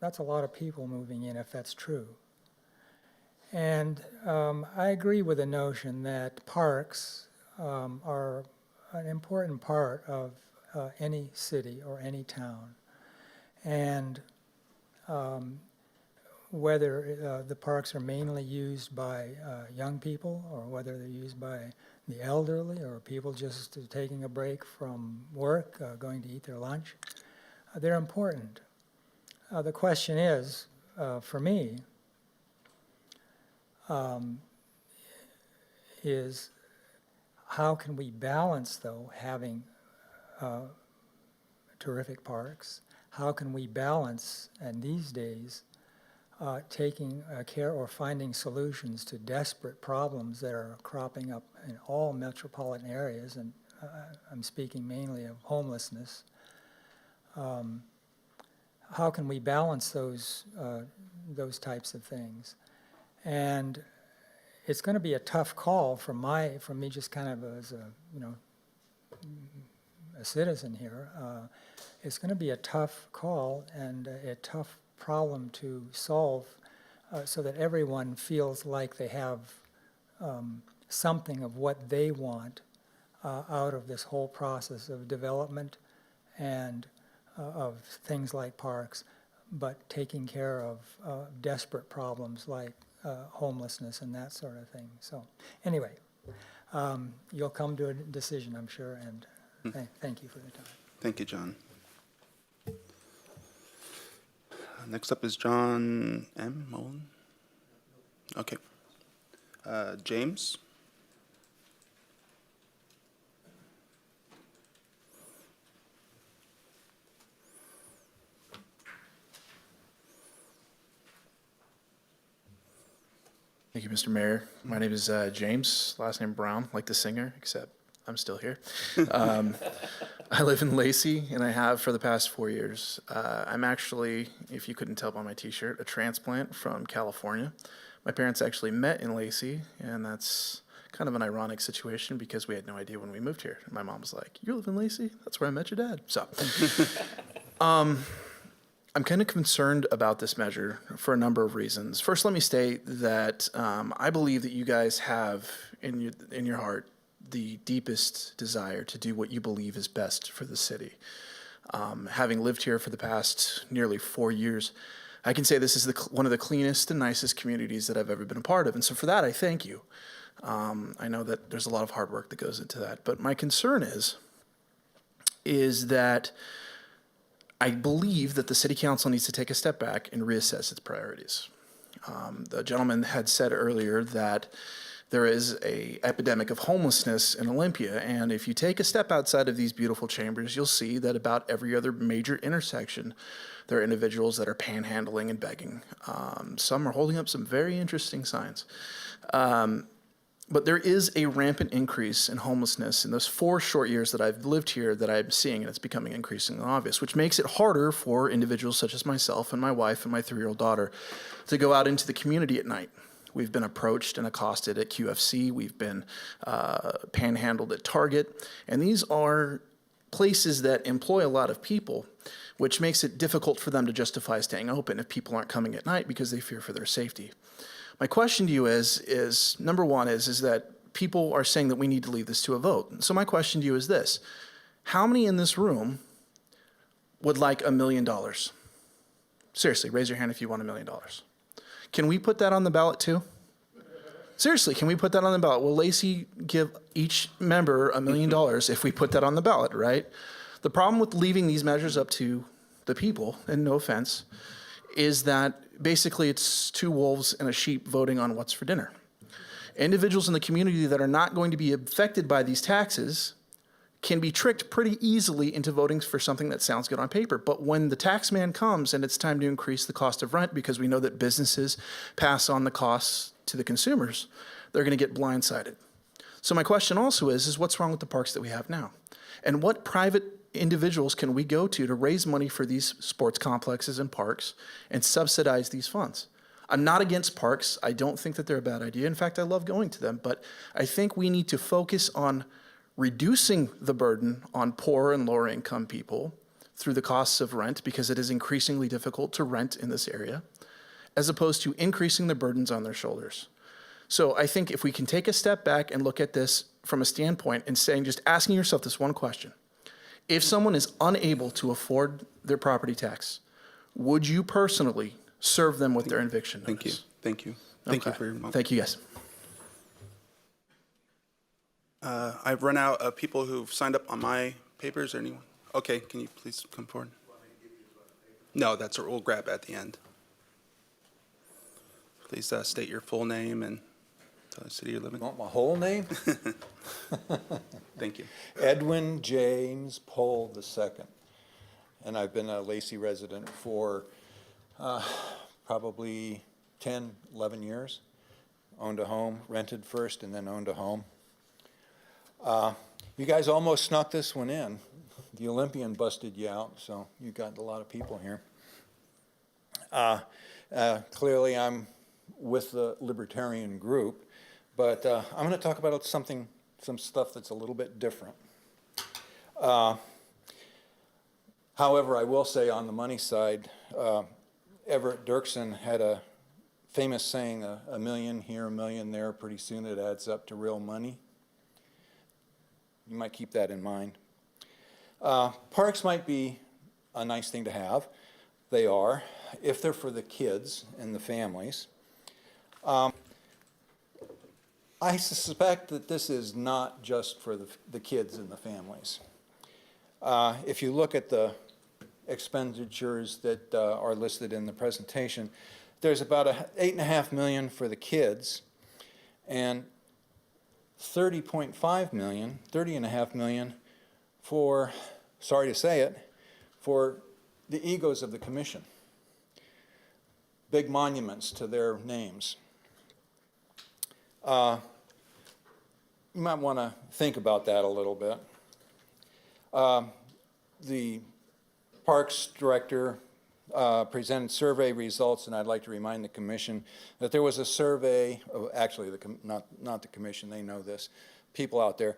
that's a lot of people moving in, if that's true. And I agree with the notion that parks are an important part of any city or any town. And whether the parks are mainly used by young people, or whether they're used by the elderly, or people just taking a break from work, going to eat their lunch, they're important. The question is, for me, is how can we balance, though, having terrific parks? How can we balance, and these days, taking care or finding solutions to desperate problems that are cropping up in all metropolitan areas, and I'm speaking mainly of homelessness. How can we balance those types of things? And it's going to be a tough call from me, just kind of as a citizen here. It's going to be a tough call and a tough problem to solve, so that everyone feels like they have something of what they want out of this whole process of development and of things like parks, but taking care of desperate problems like homelessness and that sort of thing. So anyway, you'll come to a decision, I'm sure, and thank you for the time. Thank you, John. Next up is John M. Mullen. Okay. James. Thank you, Mr. Mayor. My name is James, last name Brown, like the singer, except I'm still here. I live in Lacey, and I have for the past 4 years. I'm actually, if you couldn't tell by my t-shirt, a transplant from California. My parents actually met in Lacey, and that's kind of an ironic situation because we had no idea when we moved here. My mom was like, "You live in Lacey? That's where I met your dad." So, I'm kind of concerned about this measure for a number of reasons. First, let me state that I believe that you guys have in your heart the deepest desire to do what you believe is best for the city. Having lived here for the past nearly 4 years, I can say this is one of the cleanest and nicest communities that I've ever been a part of. And so for that, I thank you. I know that there's a lot of hard work that goes into that. But my concern is that I believe that the city council needs to take a step back and reassess its priorities. The gentleman had said earlier that there is an epidemic of homelessness in Olympia, and if you take a step outside of these beautiful chambers, you'll see that about every other major intersection, there are individuals that are panhandling and begging. Some are holding up some very interesting signs. But there is a rampant increase in homelessness in those 4 short years that I've lived here that I'm seeing, and it's becoming increasingly obvious, which makes it harder for individuals such as myself and my wife and my 3-year-old daughter to go out into the community at night. We've been approached and accosted at QFC. We've been panhandled at Target. And these are places that employ a lot of people, which makes it difficult for them to justify staying open if people aren't coming at night because they fear for their safety. My question to you is number one is that people are saying that we need to leave this to a vote. So my question to you is this: how many in this room would like $1 million? Seriously, raise your hand if you want $1 million. Can we put that on the ballot too? Seriously, can we put that on the ballot? Will Lacey give each member $1 million if we put that on the ballot, right? The problem with leaving these measures up to the people, and no offense, is that basically it's 2 wolves and a sheep voting on what's for dinner. Individuals in the community that are not going to be affected by these taxes can be tricked pretty easily into voting for something that sounds good on paper. But when the tax man comes and it's time to increase the cost of rent, because we know that businesses pass on the costs to the consumers, they're going to get blindsided. So my question also is what's wrong with the parks that we have now? And what private individuals can we go to raise money for these sports complexes and parks and subsidize these funds? I'm not against parks. I don't think that they're a bad idea. In fact, I love going to them. But I think we need to focus on reducing the burden on poor and lower income people through the costs of rent, because it is increasingly difficult to rent in this area, as opposed to increasing the burdens on their shoulders. So I think if we can take a step back and look at this from a standpoint and saying, just asking yourself this one question: if someone is unable to afford their property tax, would you personally serve them with their eviction notice? Thank you. Thank you for your moment. Thank you, guys. I've run out of people who've signed up on my papers. Anyone? Okay, can you please come forward? No, that's what we'll grab at the end. Please state your full name and tell the city you live in. Want my whole name? Thank you. Edwin James Pohl II. And I've been a Lacey resident for probably 10, 11 years. Owned a home, rented first, and then owned a home. You guys almost snuck this one in. The Olympian busted you out, so you got a lot of people here. Clearly, I'm with the libertarian group, but I'm going to talk about some stuff that's a little bit different. However, I will say on the money side, Everett Dirksen had a famous saying, a million here, a million there, pretty soon it adds up to real money. You might keep that in mind. Parks might be a nice thing to have. They are, if they're for the kids and the families. I suspect that this is not just for the kids and the families. If you look at the expenditures that are listed in the presentation. There's about $8.5 million for the kids, and $30.5 million for, sorry to say it, for the egos of the commission. Big monuments to their names. You might want to think about that a little bit. The Parks Director presented survey results, and I'd like to remind the Commission that there was a survey, actually not the Commission, they know this, people out there.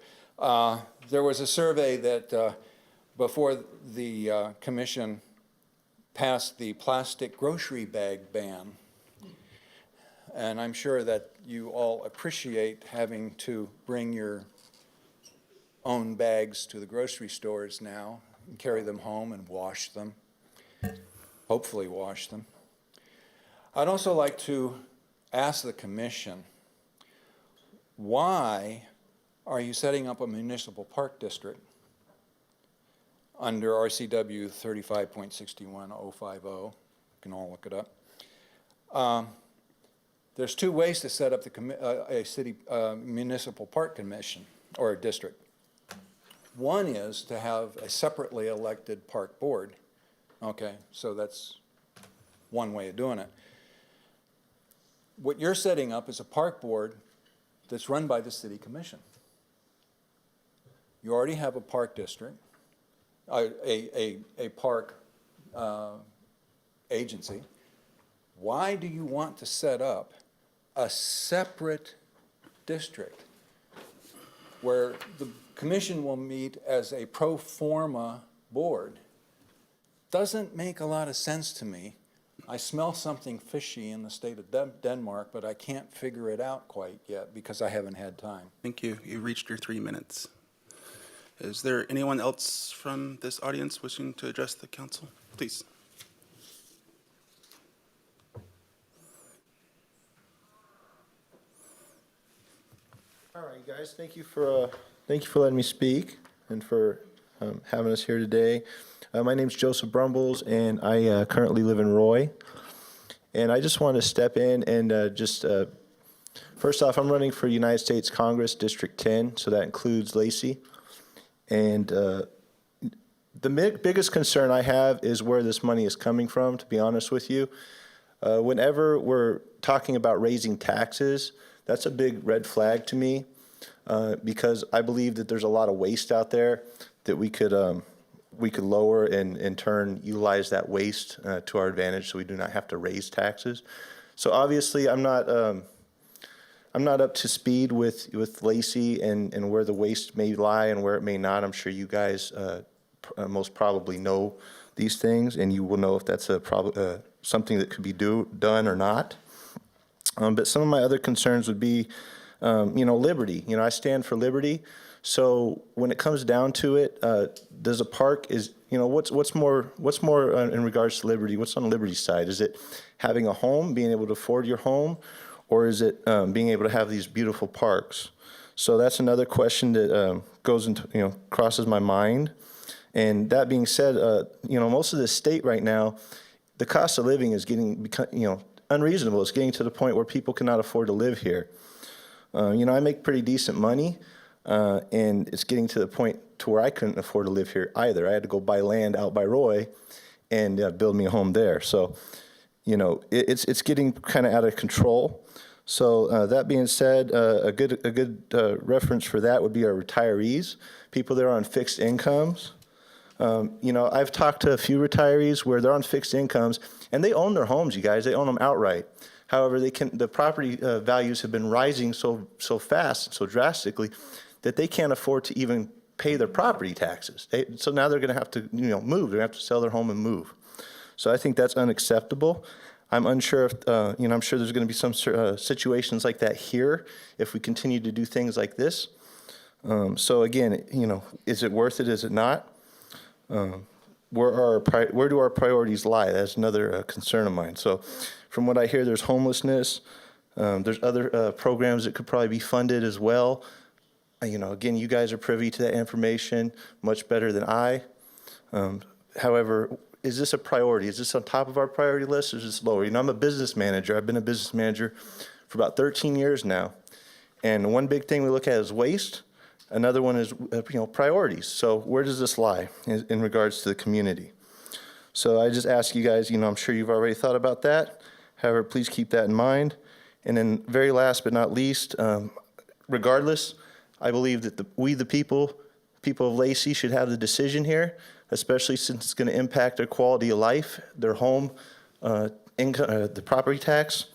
There was a survey that before the Commission passed the plastic grocery bag ban, and I'm sure that you all appreciate having to bring your own bags to the grocery stores now and carry them home and wash them, hopefully wash them. I'd also like to ask the Commission, why are you setting up a municipal park district under RCW 35.61050? You can all look it up. There's two ways to set up a city municipal park commission or a district. One is to have a separately elected park board. Okay, so that's one way of doing it. What you're setting up is a park board that's run by the city commission. You already have a park district, a park agency. Why do you want to set up a separate district where the commission will meet as a pro forma board? Doesn't make a lot of sense to me. I smell something fishy in the state of Denmark, but I can't figure it out quite yet because I haven't had time. Thank you. You reached your 3 minutes. Is there anyone else from this audience wishing to address the council? Please. All right, guys, thank you for letting me speak and for having us here today. My name's Joseph Brumbles, and I currently live in Roy. And I just want to step in and first off, I'm running for United States Congress District 10, so that includes Lacey. And the biggest concern I have is where this money is coming from, to be honest with you. Whenever we're talking about raising taxes, that's a big red flag to me, because I believe that there's a lot of waste out there that we could lower and in turn utilize that waste to our advantage, so we do not have to raise taxes. So obviously, I'm not up to speed with Lacey and where the waste may lie and where it may not. I'm sure you guys most probably know these things, and you will know if that's something that could be done or not. But some of my other concerns would be, liberty. I stand for liberty. So when it comes down to it, does a park what's more in regards to liberty? What's on Liberty's side? Is it having a home, being able to afford your home, or is it being able to have these beautiful parks? So that's another question that goes into crosses my mind. And that being said, most of the state right now, the cost of living is getting unreasonable. It's getting to the point where people cannot afford to live here. I make pretty decent money, and it's getting to the point to where I couldn't afford to live here either. I had to go buy land out by Roy and build me a home there. So, it's getting kind of out of control. So that being said, a good reference for that would be our retirees, people that are on fixed incomes. I've talked to a few retirees where they're on fixed incomes and they own their homes, you guys. They own them outright. However, the property values have been rising so fast, so drastically, that they can't afford to even pay their property taxes. So now they're going to have to move. They're going to have to sell their home and move. So I think that's unacceptable. I'm unsure if, I'm sure there's going to be some situations like that here if we continue to do things like this. So again, is it worth it? Is it not? Where do our priorities lie? That's another concern of mine. So from what I hear, there's homelessness. There's other programs that could probably be funded as well. Again, you guys are privy to that information much better than I. However, is this a priority? Is this on top of our priority list or is this lower? You know, I'm a business manager. I've been a business manager for about 13 years now. And one big thing we look at is waste. Another one is, priorities. So where does this lie in regards to the community? So I just ask you guys, I'm sure you've already thought about that. However, please keep that in mind. And then very last but not least, regardless, I believe that we, the people of Lacey, should have the decision here, especially since it's going to impact their quality of life, their home, income, the property tax.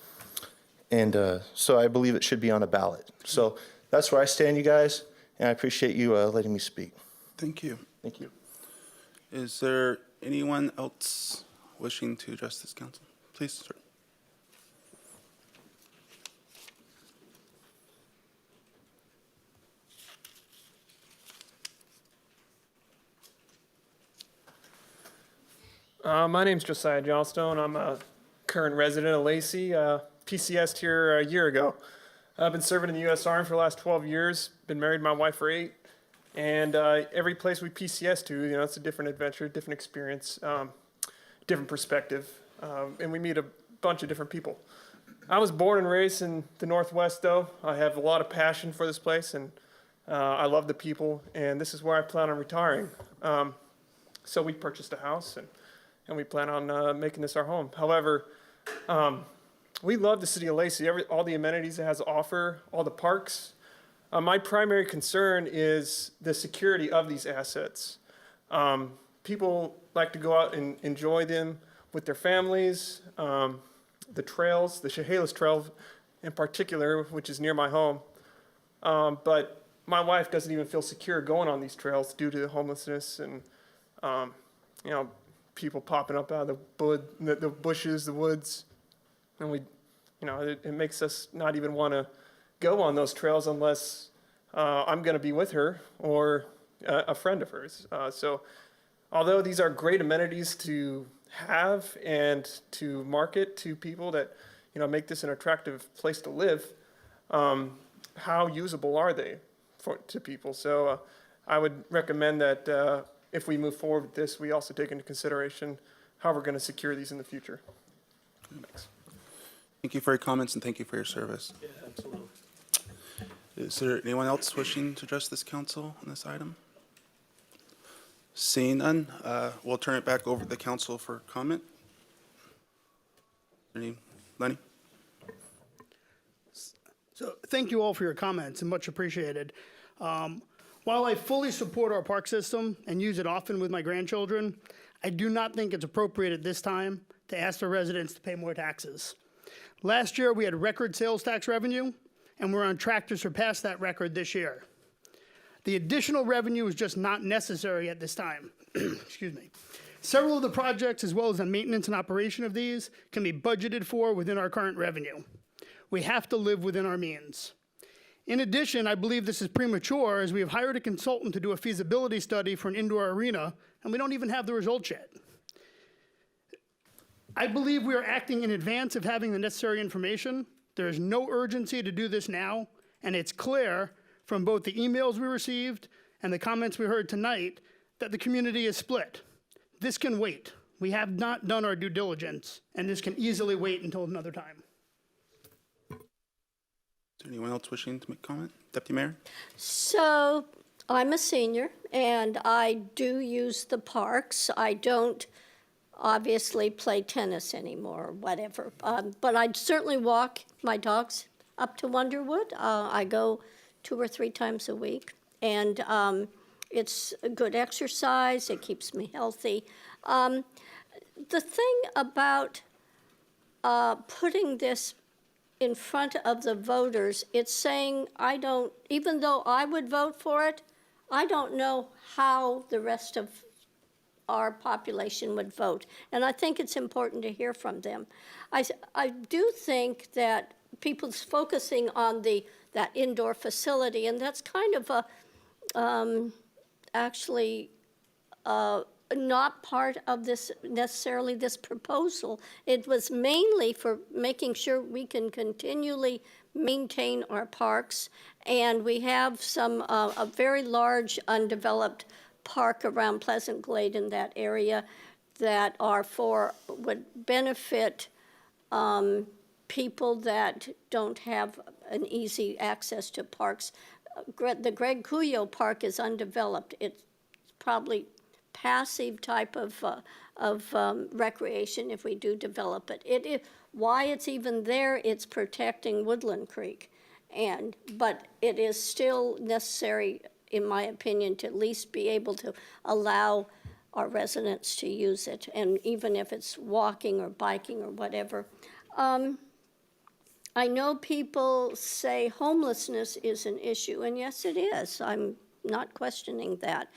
And so I believe it should be on a ballot. So that's where I stand, you guys, and I appreciate you letting me speak. Thank you. Thank you. Is there anyone else wishing to address this council? Please, sir. My name's Josiah Johnstone. I'm a current resident of Lacey. PCS'd here a year ago. I've been serving in the U.S. Army for the last 12 years. Been married to my wife for 8. And every place we PCS to, it's a different adventure, different experience, different perspective. And we meet a bunch of different people. I was born and raised in the Northwest, though. I have a lot of passion for this place, and I love the people. And this is where I plan on retiring. So we purchased a house, and we plan on making this our home. However, we love the city of Lacey, all the amenities it has to offer, all the parks. My primary concern is the security of these assets. People like to go out and enjoy them with their families. The trails, the Chehalis Trail in particular, which is near my home. But my wife doesn't even feel secure going on these trails due to the homelessness and, people popping up out of the bushes, the woods. And it makes us not even want to go on those trails unless I'm going to be with her or a friend of hers. So although these are great amenities to have and to market to people that, make this an attractive place to live, how usable are they to people? So I would recommend that if we move forward with this, we also take into consideration how we're going to secure these in the future. Thanks. Thank you for your comments and thank you for your service. Yeah, absolutely. Is there anyone else wishing to address this council on this item? Seeing none, we'll turn it back over to the council for comment. Lenny? So thank you all for your comments and much appreciated. While I fully support our park system and use it often with my grandchildren, I do not think it's appropriate at this time to ask the residents to pay more taxes. Last year, we had record sales tax revenue, and we're on track to surpass that record this year. The additional revenue is just not necessary at this time. Excuse me. Several of the projects, as well as the maintenance and operation of these, can be budgeted for within our current revenue. We have to live within our means. In addition, I believe this is premature as we have hired a consultant to do a feasibility study for an indoor arena, and we don't even have the results yet. I believe we are acting in advance of having the necessary information. There is no urgency to do this now, and it's clear from both the emails we received and the comments we heard tonight that the community is split. This can wait. We have not done our due diligence, and this can easily wait until another time. Is there anyone else wishing to make comment? Deputy Mayor? So I'm a senior, and I do use the parks. I don't obviously play tennis anymore or whatever, but I certainly walk my dogs up to Wonderwood. I go 2 or 3 times a week, and it's a good exercise. It keeps me healthy. The thing about putting this in front of the voters, it's saying even though I would vote for it, I don't know how the rest of our population would vote. And I think it's important to hear from them. I do think that people's focusing on that indoor facility, and that's kind of actually not part of this necessarily this proposal. It was mainly for making sure we can continually maintain our parks, and we have some a very large undeveloped park around Pleasant Glade in that area that would benefit people that don't have an easy access to parks. The Greg Cuyo Park is undeveloped. It's probably passive type of recreation if we do develop it. Why it's even there, it's protecting Woodland Creek. But it is still necessary, in my opinion, to at least be able to allow our residents to use it, and even if it's walking or biking or whatever. I know people say homelessness is an issue, and yes, it is. I'm not questioning that.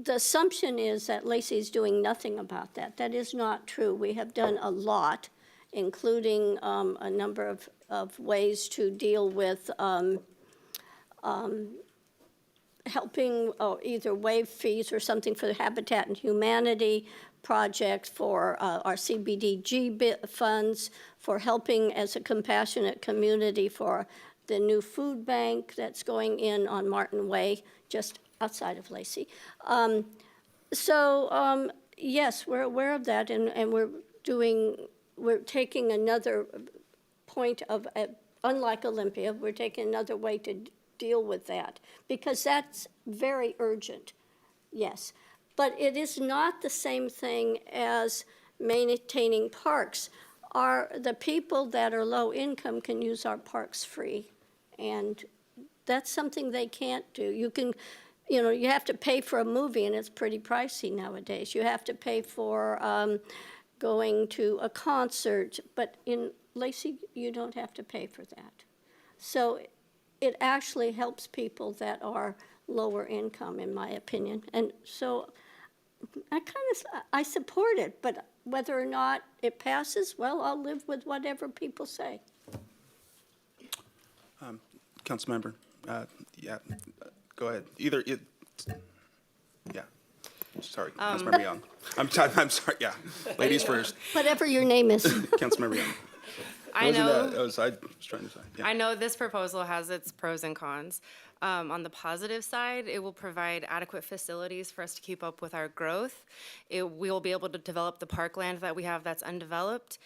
The assumption is that Lacey's doing nothing about that. That is not true. We have done a lot, including a number of ways to deal with helping either waive fees or something for the Habitat and Humanity project, for our CBDG funds, for helping as a compassionate community for the new food bank that's going in on Martin Way, just outside of Lacey. Yes, we're aware of that, and we're taking another point of, unlike Olympia, we're taking another way to deal with that, because that's very urgent, yes. But it is not the same thing as maintaining parks. The people that are low income can use our parks free, and that's something they can't do. You have to pay for a movie, and it's pretty pricey nowadays. You have to pay for going to a concert, but in Lacey, you don't have to pay for that. So it actually helps people that are lower income, in my opinion. And so I support it, but whether or not it passes, well, I'll live with whatever people say. Councilmember, go ahead. Sorry, Councilmember Young. I'm sorry, yeah. Ladies first. Whatever your name is. Councilmember Young. I know. I was trying to say. Yeah. I know this proposal has its pros and cons. On the positive side, it will provide adequate facilities for us to keep up with our growth. We will be able to develop the parkland that we have that's undeveloped,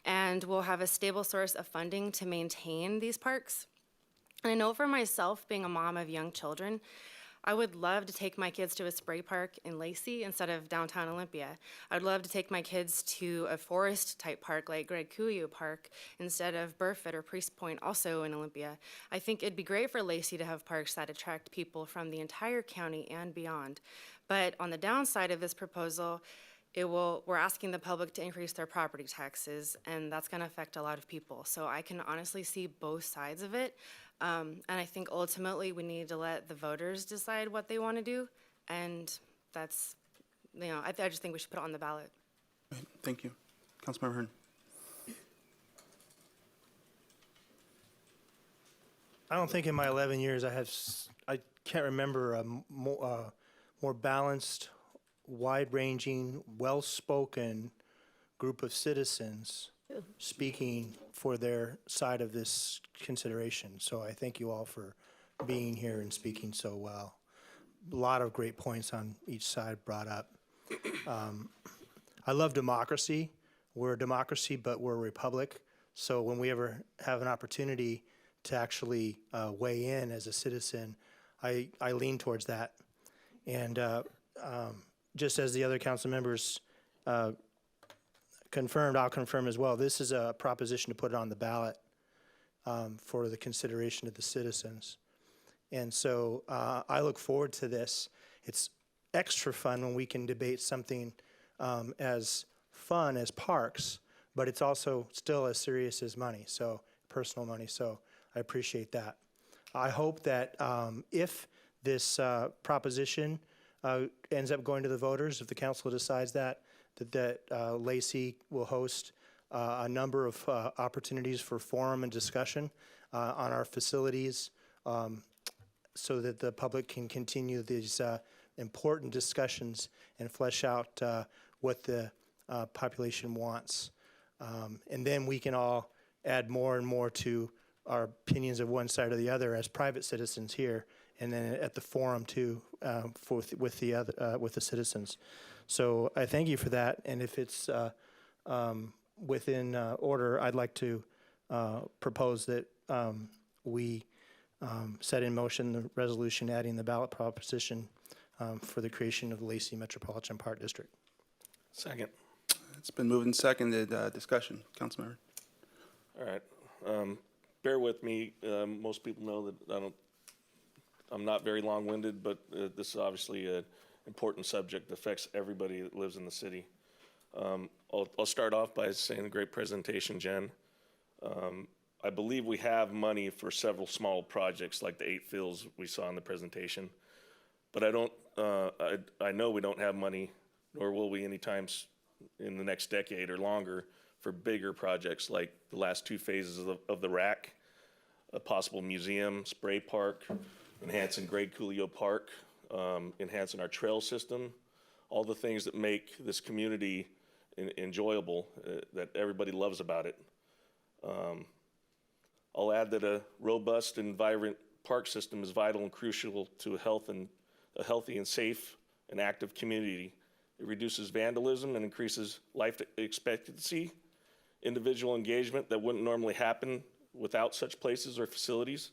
and we'll have a stable source of funding to maintain these parks. And I know for myself, being a mom of young children, I would love to take my kids to a spray park in Lacey instead of downtown Olympia. I'd love to take my kids to a forest-type park like Greg Cuyo Park instead of Burfoot or Priest Point, also in Olympia. I think it'd be great for Lacey to have parks that attract people from the entire county and beyond. But on the downside of this proposal, we're asking the public to increase their property taxes, and that's going to affect a lot of people. So I can honestly see both sides of it. And I think ultimately we need to let the voters decide what they want to do. And that's, I just think we should put it on the ballot. Thank you. Councilmember Hearn. I don't think in my 11 years I can't remember a more balanced, wide-ranging, well-spoken group of citizens speaking for their side of this consideration. So I thank you all for being here and speaking so well. A lot of great points on each side brought up. I love democracy. We're a democracy, but we're a republic. So when we ever have an opportunity to actually weigh in as a citizen, I lean towards that. And just as the other council members confirmed, I'll confirm as well. This is a proposition to put it on the ballot for the consideration of the citizens. And so I look forward to this. It's extra fun when we can debate something as fun as parks, but it's also still as serious as money, so personal money. So I appreciate that. I hope that if this proposition ends up going to the voters, if the council decides that Lacey will host a number of opportunities for forum and discussion on our facilities so that the public can continue these important discussions and flesh out what the population wants. And then we can all add more and more to our opinions of one side or the other as private citizens here and then at the forum too, with the citizens. So I thank you for that, and if it's within order, I'd like to propose that we set in motion the resolution adding the ballot proposition for the creation of the Lacey Metropolitan Park District. Second. It's been moved and seconded. Discussion, Councilmember. All right. Bear with me. Most people know that I'm not very long-winded, but this is obviously an important subject that affects everybody that lives in the city. I'll start off by saying a great presentation, Jen. I believe we have money for several small projects like the 8 fields we saw in the presentation, but I know we don't have money, nor will we anytime in the next decade or longer, for bigger projects like the last 2 phases of the RAC, a possible museum, spray park, enhancing Greg Coolio Park, enhancing our trail system, all the things that make this community enjoyable, that everybody loves about it. I'll add that a robust and vibrant park system is vital and crucial to a healthy and safe and active community. It reduces vandalism and increases life expectancy, individual engagement that wouldn't normally happen without such places or facilities.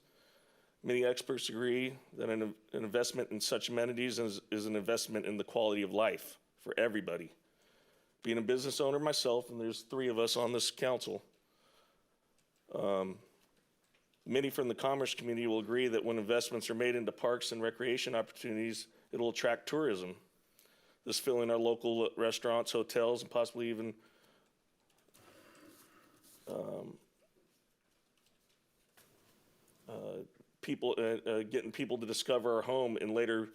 Many experts agree that an investment in such amenities is an investment in the quality of life for everybody. Being a business owner myself, and there's 3 of us on this council, many from the commerce community will agree that when investments are made into parks and recreation opportunities, it'll attract tourism. This filling our local restaurants, hotels, and possibly even getting people to discover our home and later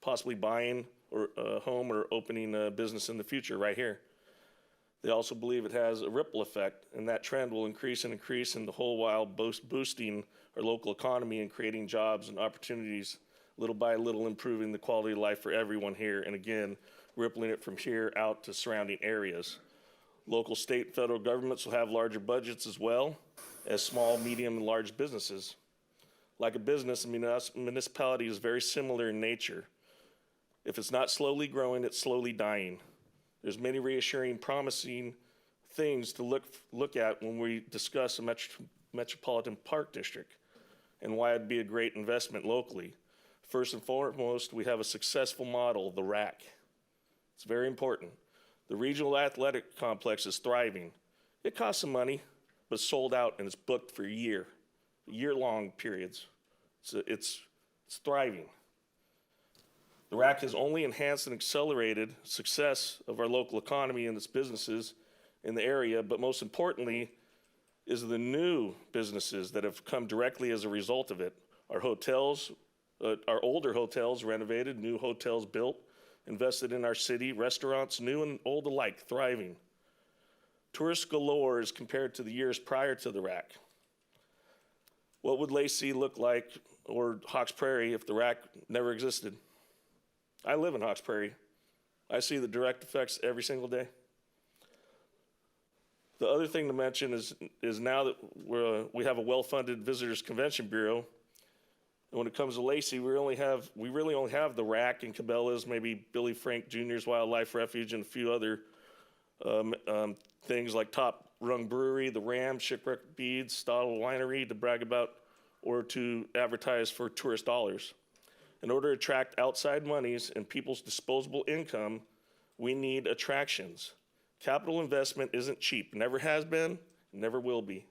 possibly buying or a home or opening a business in the future right here. They also believe it has a ripple effect, and that trend will increase and increase, and the whole while boosting our local economy and creating jobs and opportunities, little by little improving the quality of life for everyone here, and again, rippling it from here out to surrounding areas. Local, state, and federal governments will have larger budgets as well as small, medium, and large businesses. Like a business, a municipality is very similar in nature. If it's not slowly growing, it's slowly dying. There's many reassuring, promising things to look at when we discuss a Metropolitan Park District and why it'd be a great investment locally. First and foremost, we have a successful model, the RAC. It's very important. The regional athletic complex is thriving. It costs some money, but sold out and it's booked for year-long periods. It's thriving. The RAC has only enhanced and accelerated success of our local economy and its businesses in the area, but most importantly is the new businesses that have come directly as a result of it. Our hotels, our older hotels renovated, new hotels built, invested in our city, restaurants, new and old alike, thriving. Tourists galore as compared to the years prior to the RAC. What would Lacey look like, or Hawks Prairie, if the RAC never existed? I live in Hawks Prairie. I see the direct effects every single day. The other thing to mention is now that we have a well-funded Visitors Convention Bureau, and when it comes to Lacey, we really only have the RAC and Cabela's, maybe Billy Frank Jr.'s Wildlife Refuge, and a few other things like Top Rung Brewery, the Ram, Shipwreck Beads, Stottle Winery to brag about or to advertise for tourist dollars. In order to attract outside monies and people's disposable income, we need attractions. Capital investment isn't cheap, never has been, never will be.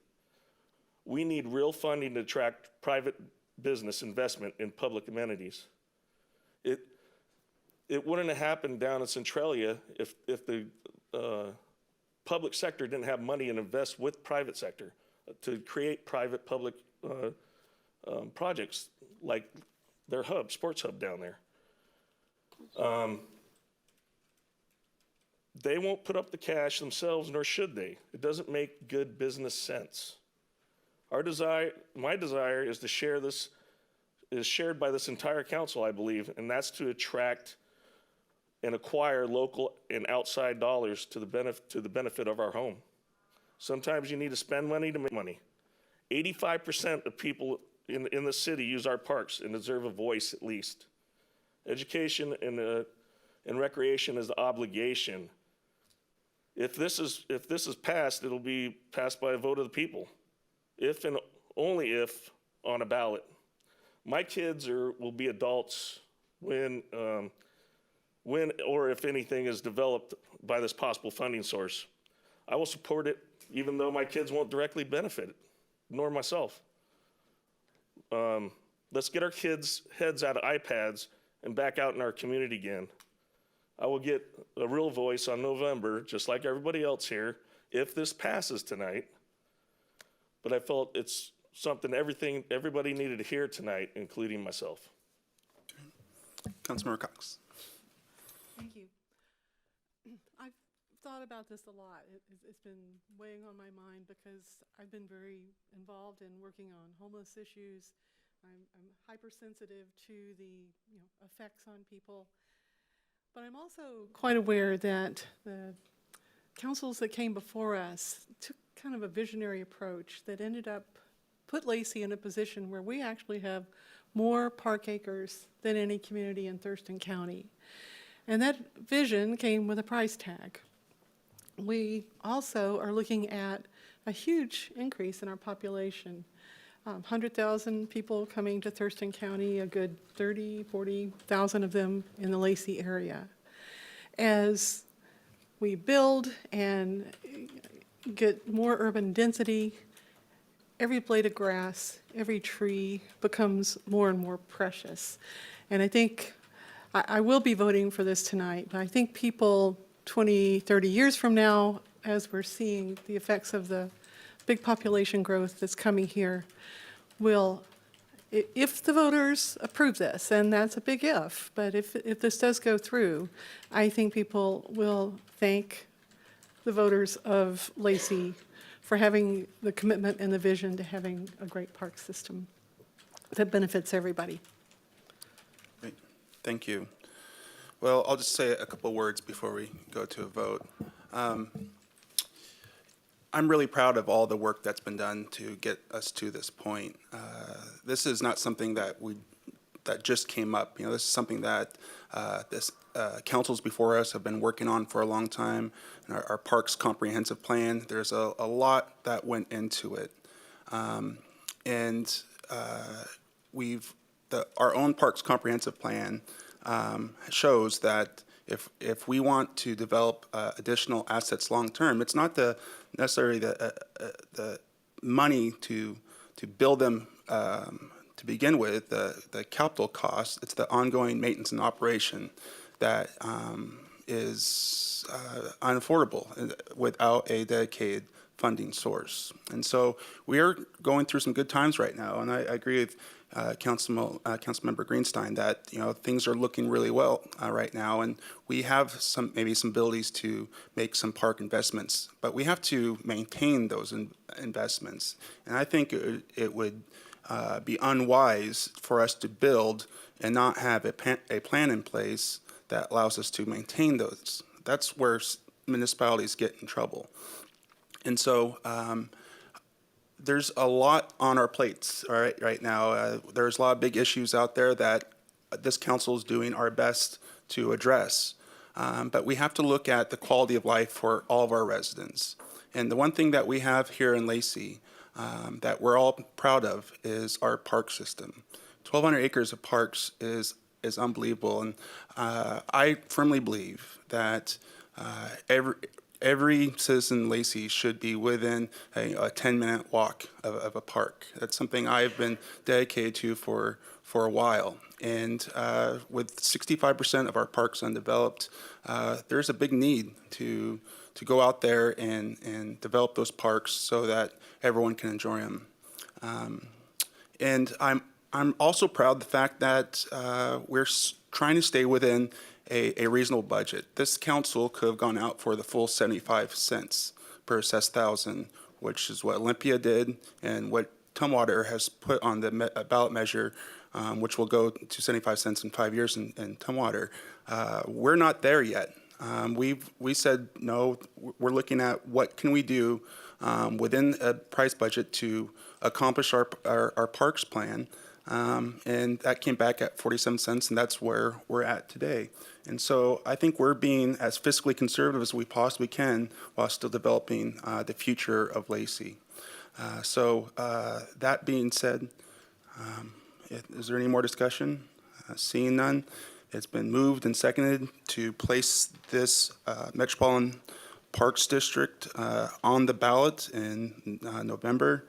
We need real funding to attract private business investment in public amenities. It wouldn't have happened down in Centralia if the public sector didn't have money and invest with private sector to create private public projects like their hub, sports hub down there. They won't put up the cash themselves, nor should they. It doesn't make good business sense. My desire is to share this, is shared by this entire council, I believe, and that's to attract and acquire local and outside dollars to the benefit of our home. Sometimes you need to spend money to make money. 85% of people in the city use our parks and deserve a voice at least. Education and recreation is the obligation. If this is passed, it'll be passed by a vote of the people, if and only if on a ballot. My kids will be adults when or if anything is developed by this possible funding source. I will support it, even though my kids won't directly benefit it, nor myself. Let's get our kids' heads out of iPads and back out in our community again. I will get a real voice on November, just like everybody else here, if this passes tonight. But I felt it's something everybody needed to hear tonight, including myself. Councilmember Cox. Thank you. I've thought about this a lot. It's been weighing on my mind because I've been very involved in working on homeless issues. I'm hypersensitive to the effects on people. But I'm also quite aware that the councils that came before us took kind of a visionary approach that ended up put Lacey in a position where we actually have more park acres than any community in Thurston County. And that vision came with a price tag. We also are looking at a huge increase in our population. 100,000 people coming to Thurston County, a good 30, 40,000 of them in the Lacey area. As we build and get more urban density, every blade of grass, every tree becomes more and more precious. And I think I will be voting for this tonight, but I think people 20, 30 years from now, as we're seeing the effects of the big population growth that's coming here, will, if the voters approve this, and that's a big if, but if this does go through, I think people will thank the voters of Lacey for having the commitment and the vision to having a great park system that benefits everybody. Great. Thank you. Well, I'll just say a couple words before we go to a vote. I'm really proud of all the work that's been done to get us to this point. This is not something that just came up. This is something that councils before us have been working on for a long time. And our Parks Comprehensive Plan, there's a lot that went into it. Our own Parks Comprehensive Plan shows that if we want to develop additional assets long-term, it's not necessarily the money to build them to begin with, the capital cost. It's the ongoing maintenance and operation that is unaffordable without a dedicated funding source. And so we are going through some good times right now, and I agree with Councilmember Greenstein that things are looking really well right now, and we have maybe some abilities to make some park investments, but we have to maintain those investments. And I think it would be unwise for us to build and not have a plan in place that allows us to maintain those. That's where municipalities get in trouble. And so there's a lot on our plates right now. There's a lot of big issues out there that this council is doing our best to address. But we have to look at the quality of life for all of our residents. And the one thing that we have here in Lacey that we're all proud of is our park system. 1,200 acres of parks is unbelievable. And I firmly believe that every citizen in Lacey should be within a 10-minute walk of a park. That's something I've been dedicated to for a while. And with 65% of our parks undeveloped, there's a big need to go out there and develop those parks so that everyone can enjoy them. And I'm also proud of the fact that we're trying to stay within a reasonable budget. This council could have gone out for the full 75 cents per assessed thousand, which is what Olympia did and what Tumwater has put on the ballot measure, which will go to 75 cents in 5 years in Tumwater. We're not there yet. We said, no, we're looking at what can we do within a price budget to accomplish our parks plan. And that came back at 47 cents, and that's where we're at today. And so I think we're being as fiscally conservative as we possibly can while still developing the future of Lacey. That being said, is there any more discussion? Seeing none, it's been moved and seconded to place this Metropolitan Parks District on the ballot in November.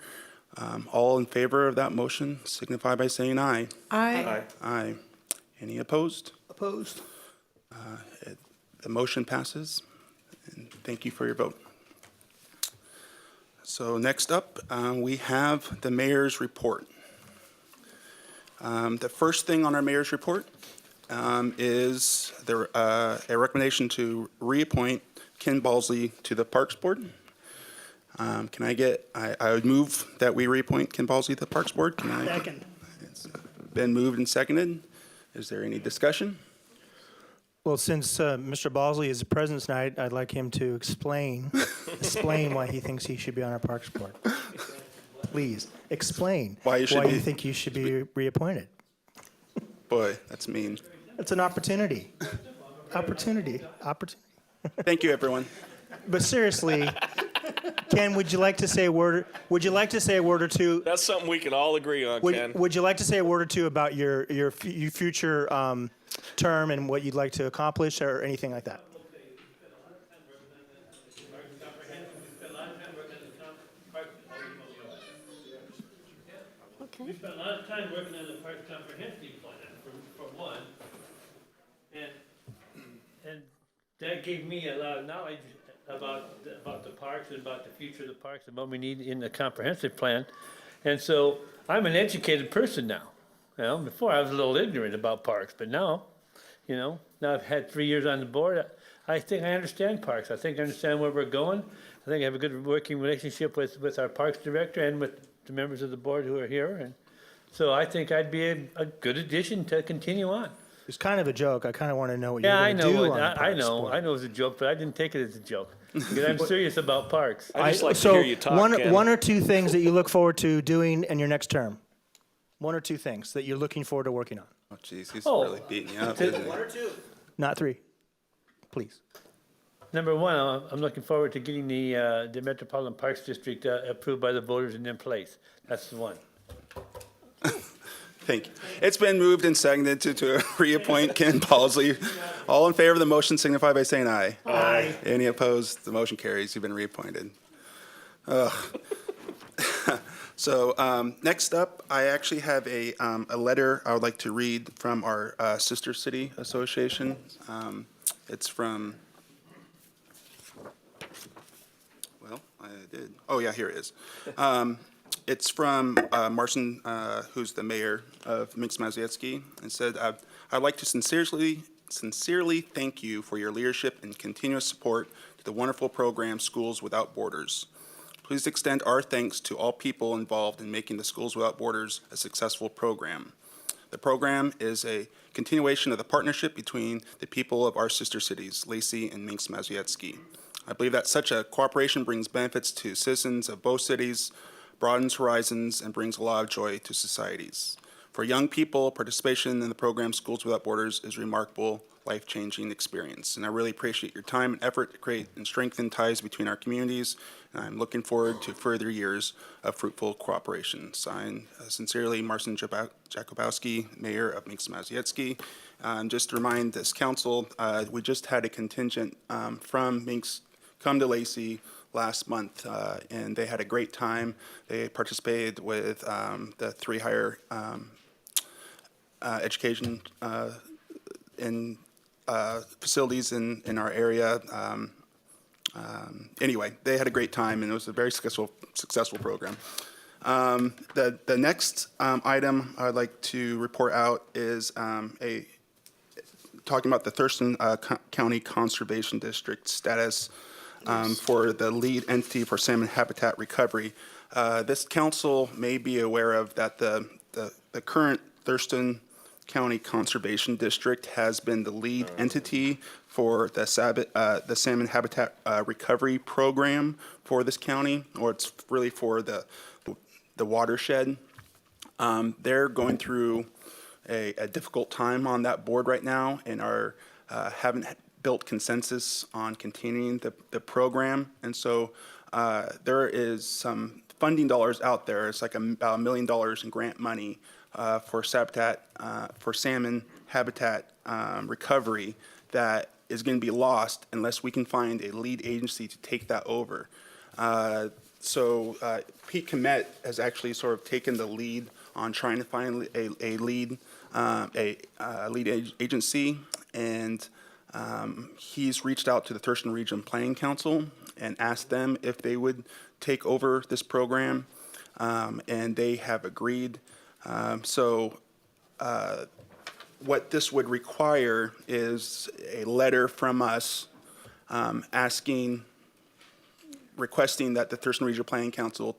All in favor of that motion signify by saying aye. Aye. Aye. Any opposed? Opposed? The motion passes, and thank you for your vote. So next up, we have the mayor's report. The first thing on our mayor's report is a recommendation to reappoint Ken Balsley to the Parks Board. Can I get, I would move that we reappoint Ken Balsley to the Parks Board. Can I? Second. It's been moved and seconded. Is there any discussion? Well, since Mr. Balsley is present tonight, I'd like him to explain why he thinks he should be on our Parks Board. Please, explain Why you think he should be reappointed. Boy, that's mean. It's an opportunity. Opportunity. Thank you, everyone. But seriously, Ken, would you like to say a word? Would you like to say a word or two? That's something we can all agree on, Ken. Would you like to say a word or two about your future term and what you'd like to accomplish, or anything like that? Okay. We spent a lot of time working on the Parks Comprehensive Plan, for one, and that gave me a lot of knowledge about the parks and about the future of the parks and what we need in the comprehensive plan. And so I'm an educated person now. You know, before I was a little ignorant about parks, but now, now I've had 3 years on the board. I think I understand parks. I think I understand where we're going. I think I have a good working relationship with our parks director and with the members of the board who are here. And so I think I'd be a good addition to continue on. It's kind of a joke. I kind of want to know what Yeah, you're going to do on the I Parks know. Board. I know it was a joke, but I didn't take it as a joke because I'm serious about parks. I just like to hear you talk, Ken. one or two things that you look forward to doing in your next term. One or two things that you're looking forward to working on. Oh, geez, he's really beating you up, isn't he? One or two. Not three. Please. Number one, I'm looking forward to getting the Metropolitan Parks District approved by the voters and in place. That's the one. Thank you. It's been moved and seconded to reappoint Ken Balsley. All in favor of the motion signify by saying aye. Aye. Any opposed? The motion carries. You've been reappointed. So next up, I actually have a letter I would like to read from our Sister City Association. It's from, well, I did. Oh, yeah, here it is. It's from Marcin, who's the mayor of Minsk-Mazowiecki, and said, I'd like to sincerely thank you for your leadership and continuous support to the wonderful program Schools Without Borders. Please extend our thanks to all people involved in making the Schools Without Borders a successful program. The program is a continuation of the partnership between the people of our sister cities, Lacey and Minsk-Mazowiecki. I believe that such a cooperation brings benefits to citizens of both cities, broadens horizons, and brings a lot of joy to societies. For young people, participation in the program Schools Without Borders is a remarkable, life-changing experience. And I really appreciate your time and effort to create and strengthen ties between our communities. And I'm looking forward to further years of fruitful cooperation. Signed, sincerely, Marcin Jakubowski, Mayor of Minsk-Mazowiecki. Just to remind this council, we just had a contingent from Minsk come to Lacey last month, and they had a great time. They participated with the 3 higher education in facilities in our area. Anyway, they had a great time, and it was a very successful program. The next item I'd like to report out is talking about the Thurston County Conservation District status for the lead entity for salmon habitat recovery. This council may be aware of that the current Thurston County Conservation District has been the lead entity for the salmon habitat recovery program for this county, or it's really for the watershed. They're going through a difficult time on that board right now and haven't built consensus on continuing the program. And so there is some funding dollars out there. It's like about $1 million in grant money for salmon habitat recovery that is going to be lost unless we can find a lead agency to take that over. So Pete Komet has actually sort of taken the lead on trying to find a lead agency, and he's reached out to the Thurston Region Planning Council and asked them if they would take over this program, and they have agreed. What this would require is a letter from us requesting that the Thurston Regional Planning Council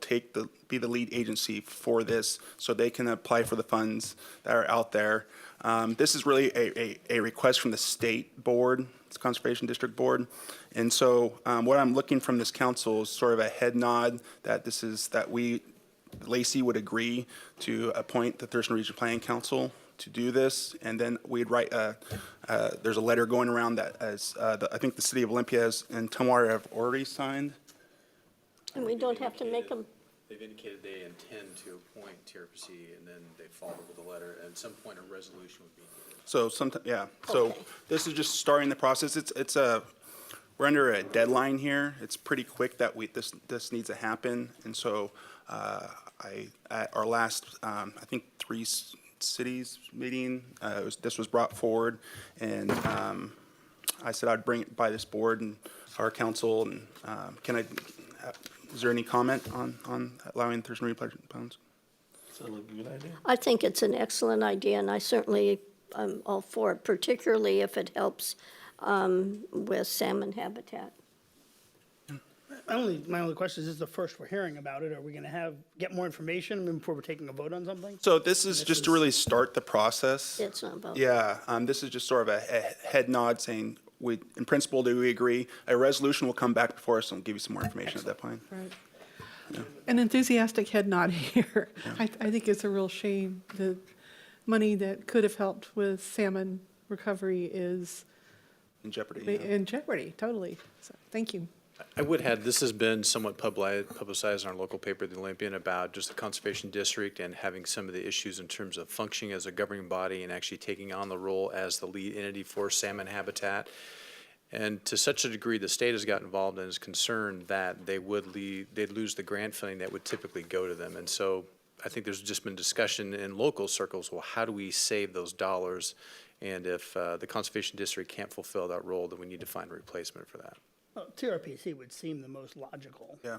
be the lead agency for this, so they can apply for the funds that are out there. This is really a request from the state board, it's Conservation District Board, and so what I'm looking from this council is sort of a head nod that Lacey would agree to appoint the Thurston Regional Planning Council to do this, and then we'd write there's a letter going around that I think the City of Olympia and Tumwater have already signed. And we don't have to make them. They've indicated they intend to appoint TRPC, and then they follow with a letter. At some point, a resolution would be needed. So So this is just starting the process. We're under a deadline here. It's pretty quick that this needs to happen, and so at our last I think 3 cities meeting, this was brought forward, and I said I'd bring it by this board and our council. And is there any comment on allowing Thurston Regional Plans? Sounds like a good idea. I think it's an excellent idea, and I certainly am all for it, particularly if it helps with salmon habitat. My only question is, this is the first we're hearing about it. Are we going to get more information before we're taking a vote on something? So this is just to really start the process. It's not about. Yeah, this is just sort of a head nod saying, in principle, do we agree? A resolution will come back before us and we'll give you some more information at that point. Right. Yeah. An enthusiastic head nod here. Yeah. I think it's a real shame that money that could have helped with salmon recovery is in jeopardy. In jeopardy, totally. So, thank you. I would add, this has been somewhat publicized in our local paper, the Olympian, about just the Conservation District and having some of the issues in terms of functioning as a governing body and actually taking on the role as the lead entity for salmon habitat. And to such a degree, the state has got involved and is concerned that they'd lose the grant funding that would typically go to them. And so I think there's just been discussion in local circles, well, how do we save those dollars? And if the Conservation District can't fulfill that role, then we need to find a replacement for that. Well, TRPC would seem the most logical. Yeah,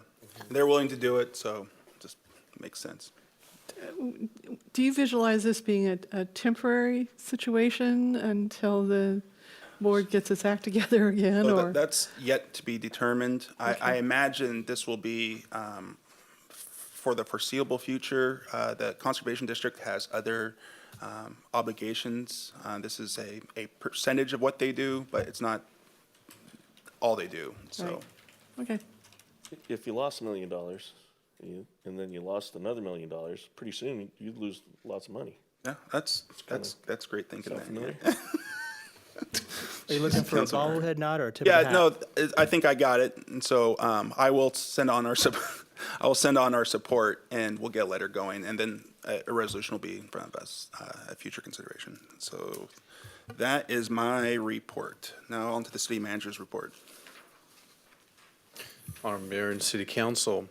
they're willing to do it, so it just makes sense. Do you visualize this being a temporary situation until the board gets its act together again? Well, or that's yet to be determined. Okay. I imagine this will be for the foreseeable future. The Conservation District has other obligations. This is a percentage of what they do, but it's not all they do. So, right. Okay. If you lost $1 million, and then you lost another $1 million, pretty soon you'd lose lots of money. Yeah, that's great thinking. Are you looking for a bobblehead nod or a tip of the hat? No, I think I got it, and so I will send on our support, and we'll get a letter going, and then a resolution will be in front of us at future consideration. So that is my report. Now on to the city manager's report. Honorable Mayor and City Council,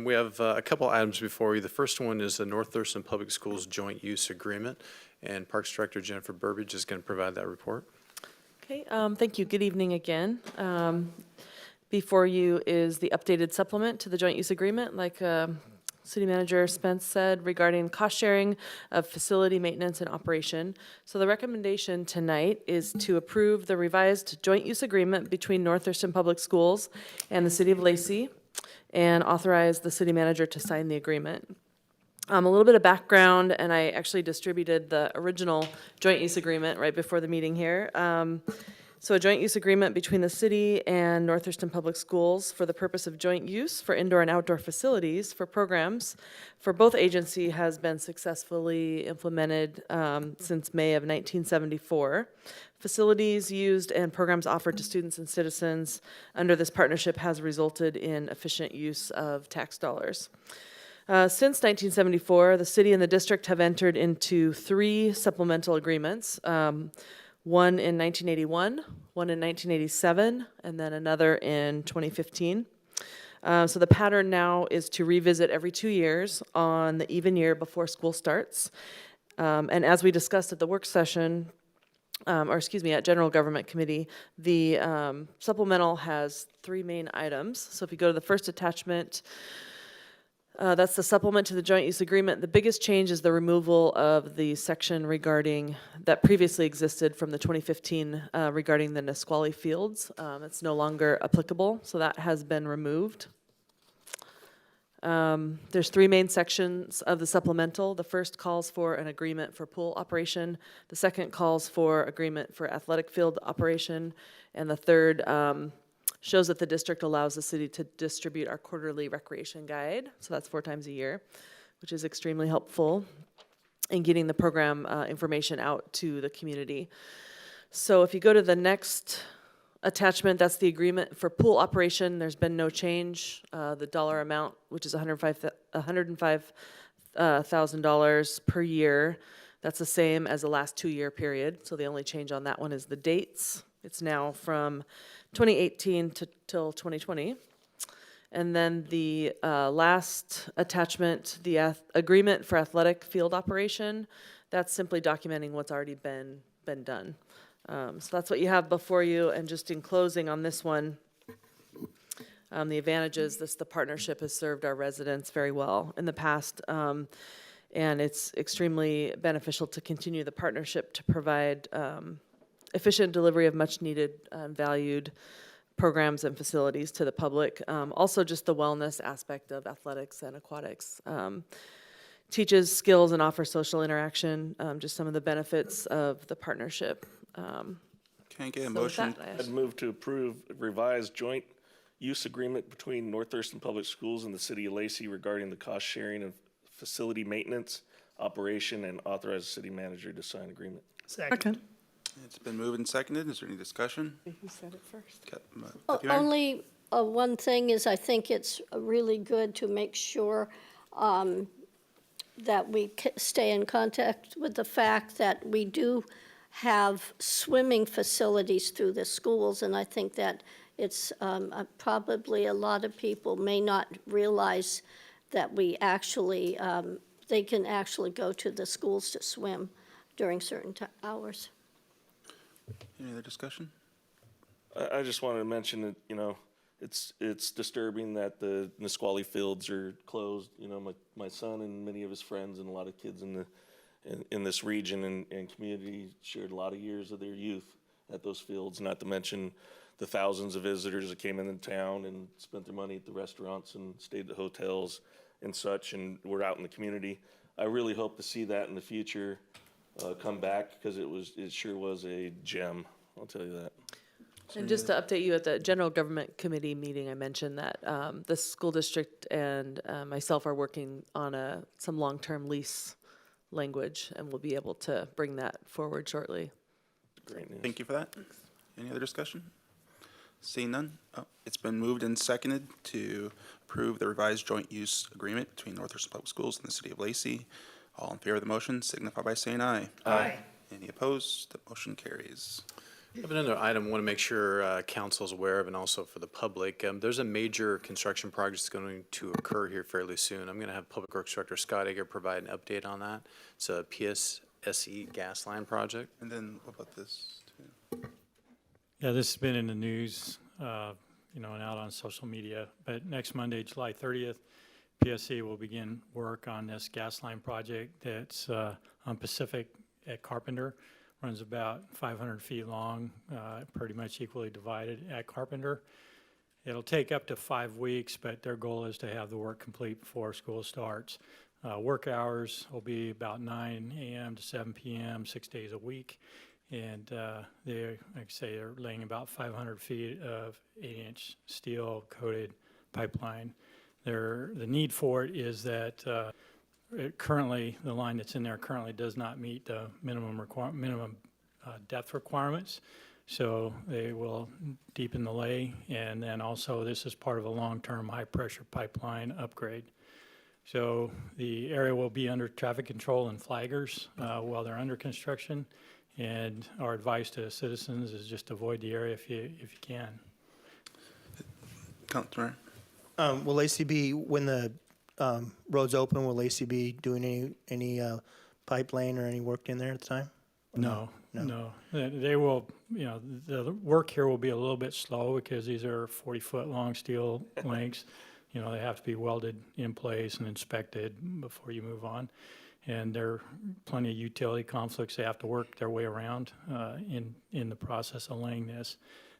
we have a couple items before you. The first one is the North Thurston Public Schools Joint Use Agreement, and Parks Director Jennifer Burbidge is going to provide that report. Okay, thank you. Good evening again. Before you is the updated supplement to the joint use agreement, like City Manager Spence said, regarding cost sharing of facility maintenance and operation. So the recommendation tonight is to approve the revised joint use agreement between North Thurston Public Schools and the City of Lacey, and authorize the City Manager to sign the agreement. A little bit of background, and I actually distributed the original joint use agreement right before the meeting here. So a joint use agreement between the city and North Thurston Public Schools for the purpose of joint use for indoor and outdoor facilities for programs for both agency has been successfully implemented since May of 1974. Facilities used and programs offered to students and citizens under this partnership has resulted in efficient use of tax dollars. Since 1974, the city and the district have entered into 3 supplemental agreements. One in 1981, one in 1987, and then another in 2015. So the pattern now is to revisit every 2 years on the even year before school starts. And as we discussed at the work session, at General Government Committee, the supplemental has 3 main items. So if you go to the first attachment, that's the supplement to the joint use agreement. The biggest change is the removal of the section regarding, that previously existed from the 2015 regarding the Nisqually fields. It's no longer applicable, so that has been removed. There's 3 main sections of the supplemental. The first calls for an agreement for pool operation. The second calls for agreement for athletic field operation. And the third shows that the district allows the city to distribute our quarterly recreation guide. So that's 4 times a year, which is extremely helpful in getting the program information out to the community. So if you go to the next attachment, that's the agreement for pool operation. There's been no change. The dollar amount, which is $105,000 per year, that's the same as the last 2-year period. So the only change on that one is the dates. It's now from 2018 till 2020. And then the last attachment, the agreement for athletic field operation, that's simply documenting what's already been done. So that's what you have before you. And just in closing on this one, the advantages, the partnership has served our residents very well in the past. And it's extremely beneficial to continue the partnership to provide efficient delivery of much needed valued programs and facilities to the public. Also just the wellness aspect of athletics and aquatics. Teaches skills and offers social interaction, just some of the benefits of the partnership. Can I get a motion? I'd move to approve revised joint use agreement between North Thurston Public Schools and the City of Lacey regarding the cost sharing of facility maintenance, operation, and authorize the city manager to sign agreement. Second. It's been moved and seconded. Is there any discussion? Who said it first? Deputy Mayor? Only one thing is I think it's really good to make sure that we stay in contact with the fact that we do have swimming facilities through the schools, and I think that it's probably a lot of people may not realize that we actually, they can actually go to the schools to swim during certain hours. Any other discussion? I just wanted to mention that, it's disturbing that the Nisqually fields are closed. My son and many of his friends and a lot of kids in this region and community shared a lot of years of their youth at those fields, not to mention the thousands of visitors that came into town and spent their money at the restaurants and stayed at the hotels and such, and were out in the community. I really hope to see that in the future come back, because it sure was a gem, I'll tell you that. And just to update you, at the General Government Committee meeting, I mentioned that the school district and myself are working on some long-term lease language, and we'll be able to bring that forward shortly. Great news. Thank you for that. Any other discussion? Seeing none, it's been moved and seconded to approve the revised joint use agreement between North Thurston Public Schools and the City of Lacey. All in favor of the motion signify by saying aye. Aye. Any opposed? The motion carries. I have another item I want to make sure council is aware of, and also for the public. There's a major construction project that's going to occur here fairly soon. I'm going to have Public Works Director Scott Egger provide an update on that. It's a PSSE gas line project. And then what about this too? Yeah, this has been in the news, and out on social media. But next Monday, July 30th, PSE will begin work on this gas line project that's on Pacific at Carpenter. Runs about 500 feet long, pretty much equally divided at Carpenter. It'll take up to 5 weeks, but their goal is to have the work complete before school starts. Work hours will be about 9 a.m. to 7 p.m., 6 days a week. And they're, like I say, they're laying about 500 feet of 8-inch steel coated pipeline. The need for it is that currently, the line that's in there currently does not meet the minimum depth requirements. So they will deepen the lay, and then also this is part of a long-term high-pressure pipeline upgrade. So the area will be under traffic control and flaggers while they're under construction, and our advice to citizens is just avoid the area if you can. Councilor. Will Lacey be, when the road's open, will Lacey be doing any pipe laying or any work in there at the time? No. They will, the work here will be a little bit slow because these are 40-foot long steel lengths. They have to be welded in place and inspected before you move on. And there are plenty of utility conflicts they have to work their way around in the process of laying this.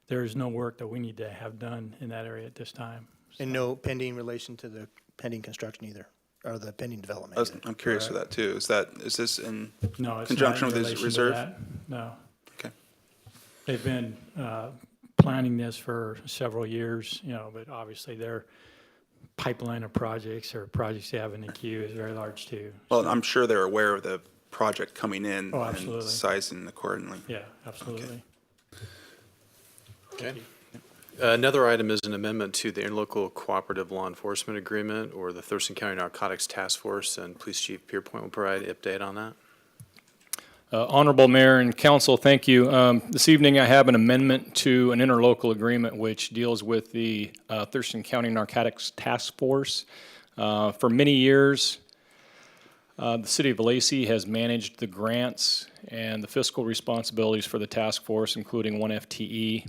There is no work that we need to have done in that area at this time. And no pending relation to the pending construction either, or the pending development either? I'm curious for that too. Is this in No, it's conjunction not in with his relation to reserve? that. No. Okay. They've been planning this for several years, but obviously their pipeline of projects or projects they have in the queue is very large too. Well, I'm sure they're aware of the project coming in Oh, and absolutely. sizing accordingly. Yeah, absolutely. Okay. Another item is an amendment to the Interlocal Cooperative Law Enforcement Agreement, or the Thurston County Narcotics Task Force, and Police Chief Pierpoint will provide an update on that. Honorable Mayor and Council, thank you. This evening I have an amendment to an interlocal agreement which deals with the Thurston County Narcotics Task Force. For many years, the City of Lacey has managed the grants and the fiscal responsibilities for the task force, including one FTE.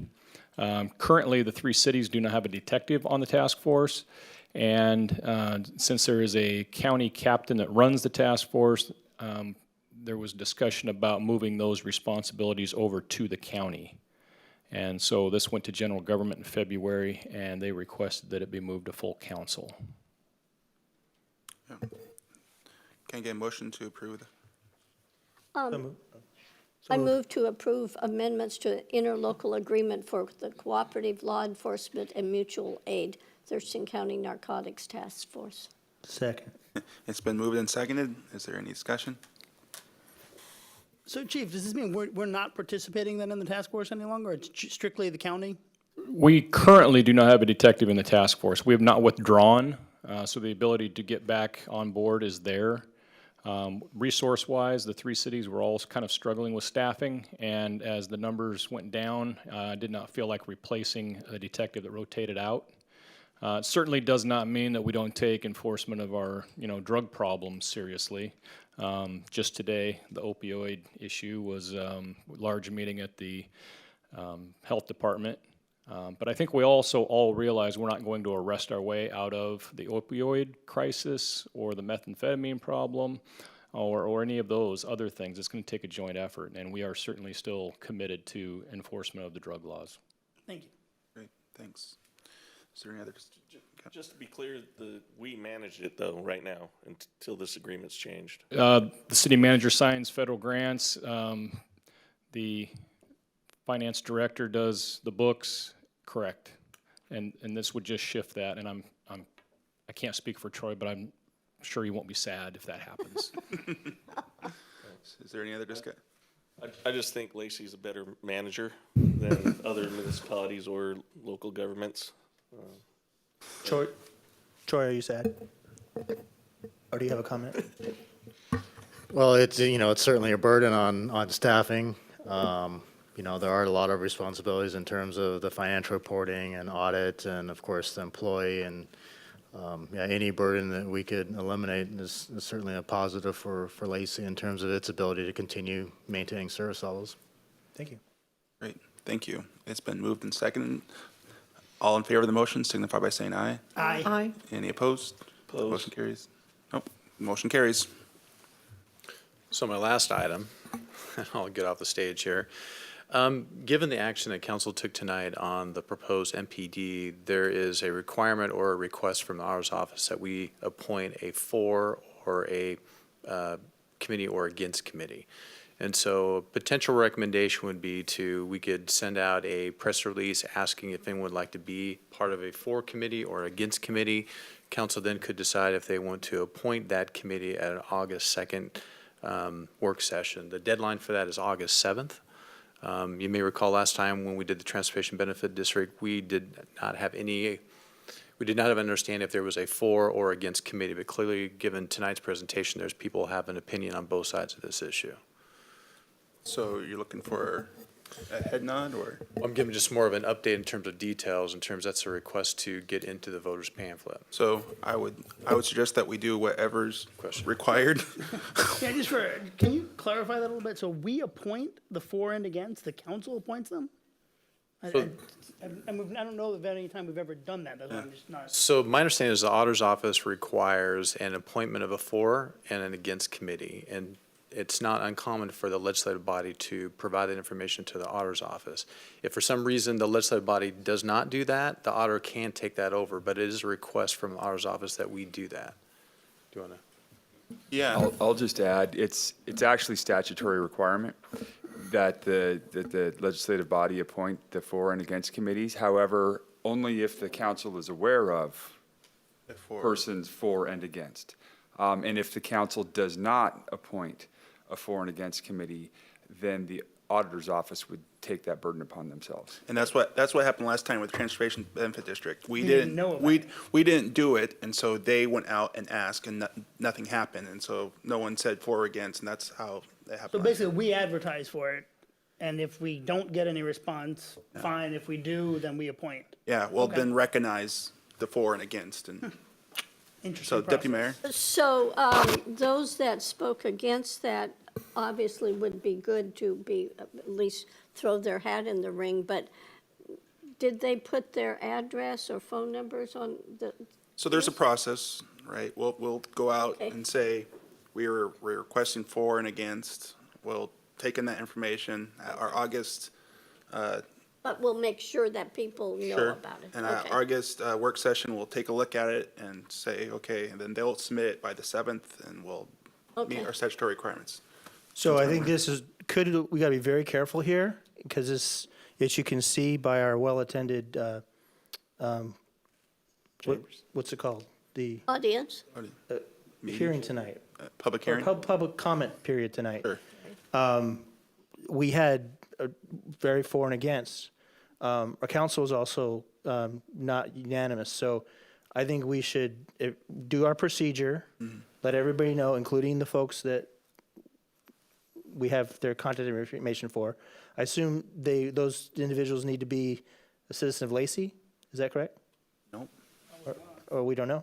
Currently, the 3 cities do not have a detective on the task force, and since there is a county captain that runs the task force, there was discussion about moving those responsibilities over to the county. And so this went to general government in February, and they requested that it be moved to full council. Yeah. Can I get a motion to approve? I move to approve amendments to interlocal agreement for the Cooperative Law Enforcement and Mutual Aid Thurston County Narcotics Task Force. Second. It's been moved and seconded. Is there any discussion? So Chief, does this mean we're not participating then in the task force any longer? It's strictly the county? We currently do not have a detective in the task force. We have not withdrawn, so the ability to get back on board is there. Resource-wise, the 3 cities were all kind of struggling with staffing, and as the numbers went down, I did not feel like replacing a detective that rotated out. It certainly does not mean that we don't take enforcement of our, drug problems seriously. Just today, the opioid issue was a large meeting at the health department. But I think we also all realize we're not going to arrest our way out of the opioid crisis or the methamphetamine problem or any of those other things. It's going to take a joint effort, and we are certainly still committed to enforcement of the drug laws. Thank you. Great, thanks. Is there any other? Just to be clear, we manage it though right now until this agreement's changed. The city manager signs federal grants. The finance director does the books, correct. And this would just shift that, and I can't speak for Troy, but I'm sure he won't be sad if that happens. Is there any other discussion? I just think Lacey's a better manager than other municipalities or local governments. Troy, are you sad? Or do you have a comment? Well, it's certainly a burden on staffing. There are a lot of responsibilities in terms of the financial reporting and audit, and of course the employee, and any burden that we could eliminate is certainly a positive for Lacey in terms of its ability to continue maintaining service levels. Thank you. Great, thank you. It's been moved and seconded. All in favor of the motion signify by saying aye. Aye. Aye. Any opposed? Opposed. Motion carries. Nope, motion carries. So my last item, I'll get off the stage here. Given the action that council took tonight on the proposed MPD, there is a requirement or a request from the Auditor's Office that we appoint a for or a committee or against committee. And so a potential recommendation would be we could send out a press release asking if anyone would like to be part of a for committee or against committee. Council then could decide if they want to appoint that committee at an August 2nd work session. The deadline for that is August 7th. You may recall last time when we did the Transportation Benefit District, we did not have an understanding if there was a for or against committee, but clearly, given tonight's presentation, there's people who have an opinion on both sides of this issue. So you're looking for a head nod, or? I'm giving just more of an update in terms of details, that's a request to get into the voters pamphlet. So I would suggest that we do whatever's required. Yeah, can you clarify that a little bit? So we appoint the for and against, the council appoints them? I don't know of any time we've ever done that. That's why I'm just not. So my understanding is the auditor's office requires an appointment of a for and an against committee, and it's not uncommon for the legislative body to provide that information to the auditor's office. If for some reason the legislative body does not do that, the auditor can take that over, but it is a request from the auditor's office that we do that. Do you want to? Yeah. I'll just add, it's actually statutory requirement that the legislative body appoint the for and against committees. However, only if the council is aware of persons for and against. And if the council does not appoint a for and against committee, then the auditor's office would take that burden upon themselves. And that's what happened last time with the Transportation Benefit District. We didn't know about we didn't do it, and so they went out and asked, and nothing happened, and so no one said for or against, and that's how it happened. So basically, we advertise for it, and if we don't get any response, fine. If we do, then we appoint. Yeah, well, Okay. then recognize the for and against, and Interesting so Deputy Mayor. So those that spoke against that obviously would be good to be, at least throw their hat in the ring, but did they put their address or phone numbers on the? So there's a process, right? We'll go out and say, we're requesting for and against. We'll take in that information at our August. But we'll make sure that people know about it. And our August work session, we'll take a look at it and say, okay, and then they'll submit it by the 7th, and we'll meet our statutory requirements. So I think we gotta be very careful here, because this, as you can see by our well-attended, what's it called? The Audience? hearing tonight. Public hearing? Public comment period tonight. Sure. We had a very for and against. Our council was also not unanimous, so I think we should do our procedure, let everybody know, including the folks that we have their contact information for. I assume those individuals need to be a citizen of Lacey, is that correct? Nope. Or we don't know?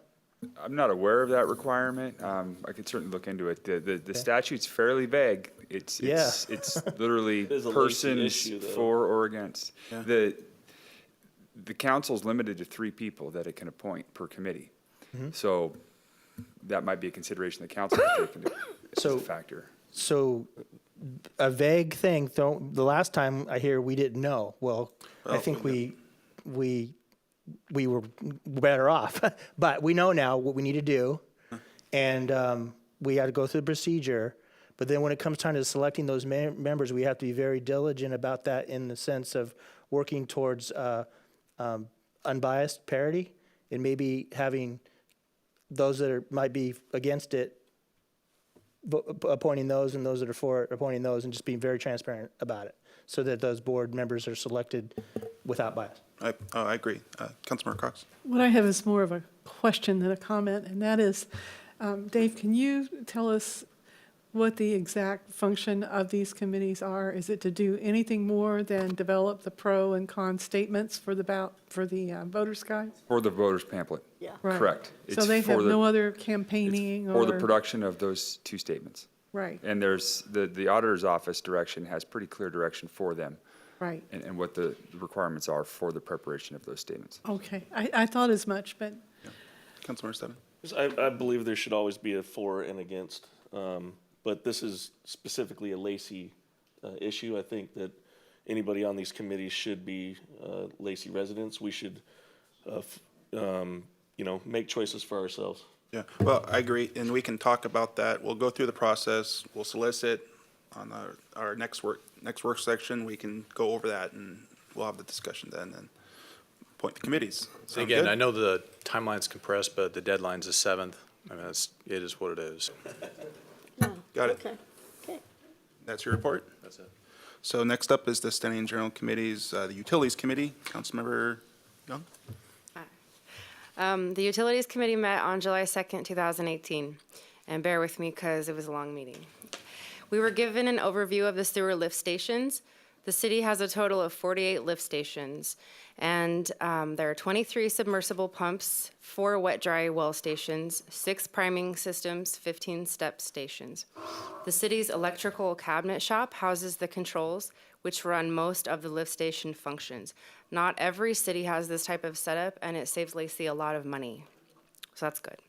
I'm not aware of that requirement. I could certainly look into it. The statute's fairly vague. It's literally It is a Lacey persons issue, though. for or against. Yeah. The council's limited to 3 people that it can appoint per committee. So that might be a consideration the council could take into as a factor. So a vague thing, the last time I hear we didn't know. Well, I think we were better off, but we know now what we need to do, and we had to go through the procedure. But then when it comes time to selecting those members, we have to be very diligent about that in the sense of working towards unbiased parity, and maybe having those that might be against it appointing those, and those that are for it appointing those, and just being very transparent about it, so that those board members are selected without bias. I agree. Councilmember Cox. What I have is more of a question than a comment, and that is, Dave, can you tell us what the exact function of these committees are? Is it to do anything more than develop the pro and con statements for the voters' guide? For the voters pamphlet. Yeah. Right. Correct. So they have no other campaigning For or? the production of those 2 statements. Right, And there's, the auditor's office direction has pretty clear direction for them right. and what the requirements are for the preparation of those statements. Okay, I thought as much, but Councilmember Stebbins. I believe there should always be a for and against, but this is specifically a Lacey issue. I think that anybody on these committees should be Lacey residents. We should, make choices for ourselves. Yeah, well, I agree, and we can talk about that. We'll go through the process. We'll solicit on our next work section, we can go over that and we'll have the discussion then and appoint the committees. Sound Again, good? I know the timeline's compressed, but the deadline's the 7th. I mean, it is what it is. Got it. Okay, okay. That's your report? That's it. So next up is the Standing General Committees, the Utilities Committee. Councilmember Young? The Utilities Committee met on July 2nd, 2018, and bear with me because it was a long meeting. We were given an overview of the sewer lift stations. The city has a total of 48 lift stations, and there are 23 submersible pumps, 4 wet-dry well stations, 6 priming systems, 15 step stations. The city's electrical cabinet shop houses the controls, which run most of the lift station functions. Not every city has this type of setup, and it saves Lacey a lot of money, so that's good.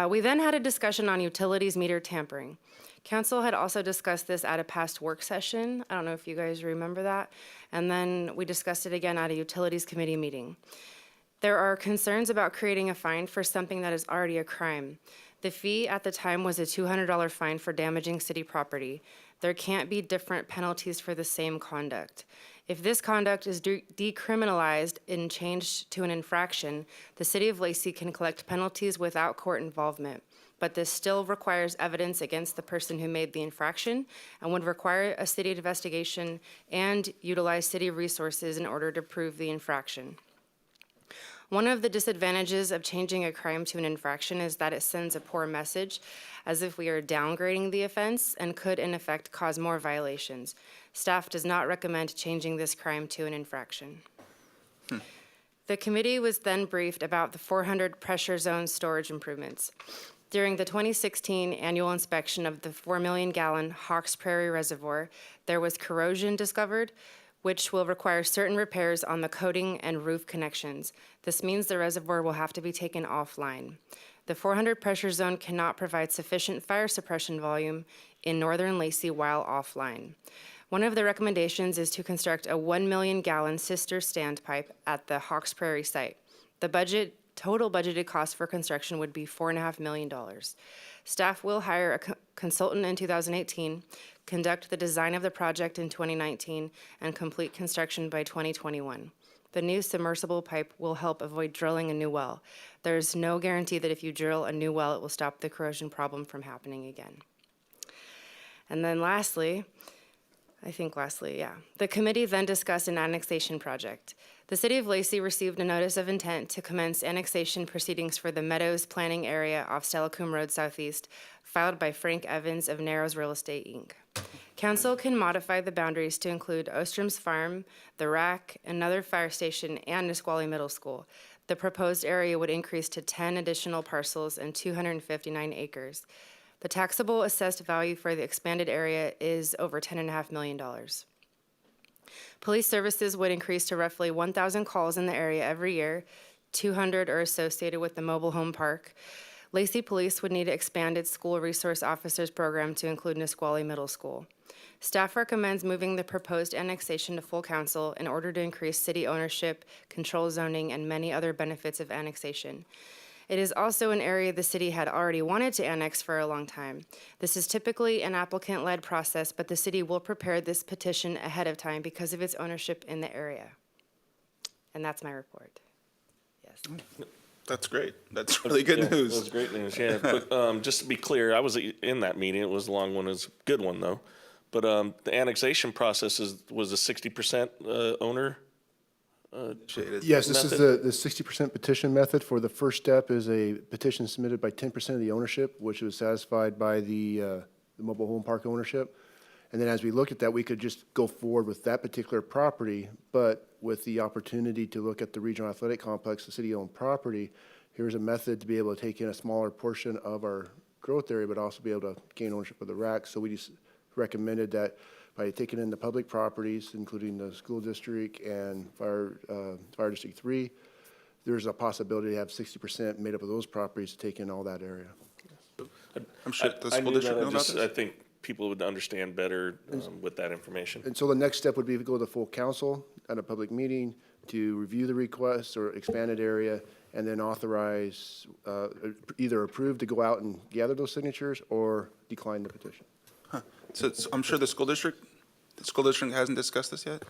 We then had a discussion on utilities meter tampering. Council had also discussed this at a past work session. I don't know if you guys remember that. And then we discussed it again at a utilities committee meeting. There are concerns about creating a fine for something that is already a crime. The fee at the time was a $200 fine for damaging city property. There can't be different penalties for the same conduct. If this conduct is decriminalized and changed to an infraction, the city of Lacey can collect penalties without court involvement. But this still requires evidence against the person who made the infraction and would require a city investigation and utilize city resources in order to prove the infraction. One of the disadvantages of changing a crime to an infraction is that it sends a poor message, as if we are downgrading the offense and could in effect cause more violations. Staff does not recommend changing this crime to an infraction. The committee was then briefed about the 400 pressure zone storage improvements. During the 2016 annual inspection of the 4 million gallon Hawks Prairie Reservoir, there was corrosion discovered, which will require certain repairs on the coating and roof connections. This means the reservoir will have to be taken offline. The 400 pressure zone cannot provide sufficient fire suppression volume in northern Lacey while offline. One of the recommendations is to construct a 1 million gallon sister standpipe at the Hawks Prairie site. The total budgeted cost for construction would be $4.5 million. Staff will hire a consultant in 2018, conduct the design of the project in 2019, and complete construction by 2021. The new submersible pipe will help avoid drilling a new well. There is no guarantee that if you drill a new well, it will stop the corrosion problem from happening again. And then lastly, the committee then discussed an annexation project. The city of Lacey received a notice of intent to commence annexation proceedings for the Meadows planning area off Steilacoom Road Southeast, filed by Frank Evans of Narrows Real Estate, Inc. Council can modify the boundaries to include Ostrom's Farm, the Rack, another fire station, and Nisqually Middle School. The proposed area would increase to 10 additional parcels and 259 acres. The taxable assessed value for the expanded area is over $10.5 million. Police services would increase to roughly 1,000 calls in the area every year. 200 are associated with the mobile home park. Lacey Police would need to expand its school resource officers program to include Nisqually Middle School. Staff recommends moving the proposed annexation to full council in order to increase city ownership, control zoning, and many other benefits of annexation. It is also an area the city had already wanted to annex for a long time. This is typically an applicant-led process, but the city will prepare this petition ahead of time because of its ownership in the area. And that's my report. Yes. That's great. That's really good news. That's great news, yeah. But just to be clear, I was in that meeting. It was a long one. It was a good one, though. But the annexation process was a 60% owner Yes, this method? is the 60% petition method. For the first step is a petition submitted by 10% of the ownership, which was satisfied by the mobile home park ownership. And then as we look at that, we could just go forward with that particular property, but with the opportunity to look at the regional athletic complex, the city-owned property, here's a method to be able to take in a smaller portion of our growth area, but also be able to gain ownership of the rack. So we just recommended that by taking in the public properties, including the school district and fire district 3, there's a possibility to have 60% made up of those properties to take in all that area. I'm sure the school district know about this. I think people would understand better with that information. And so the next step would be to go to the full council at a public meeting to review the request or expanded area, and then authorize, either approve to go out and gather those signatures or decline the petition. So I'm sure the school district hasn't discussed this yet?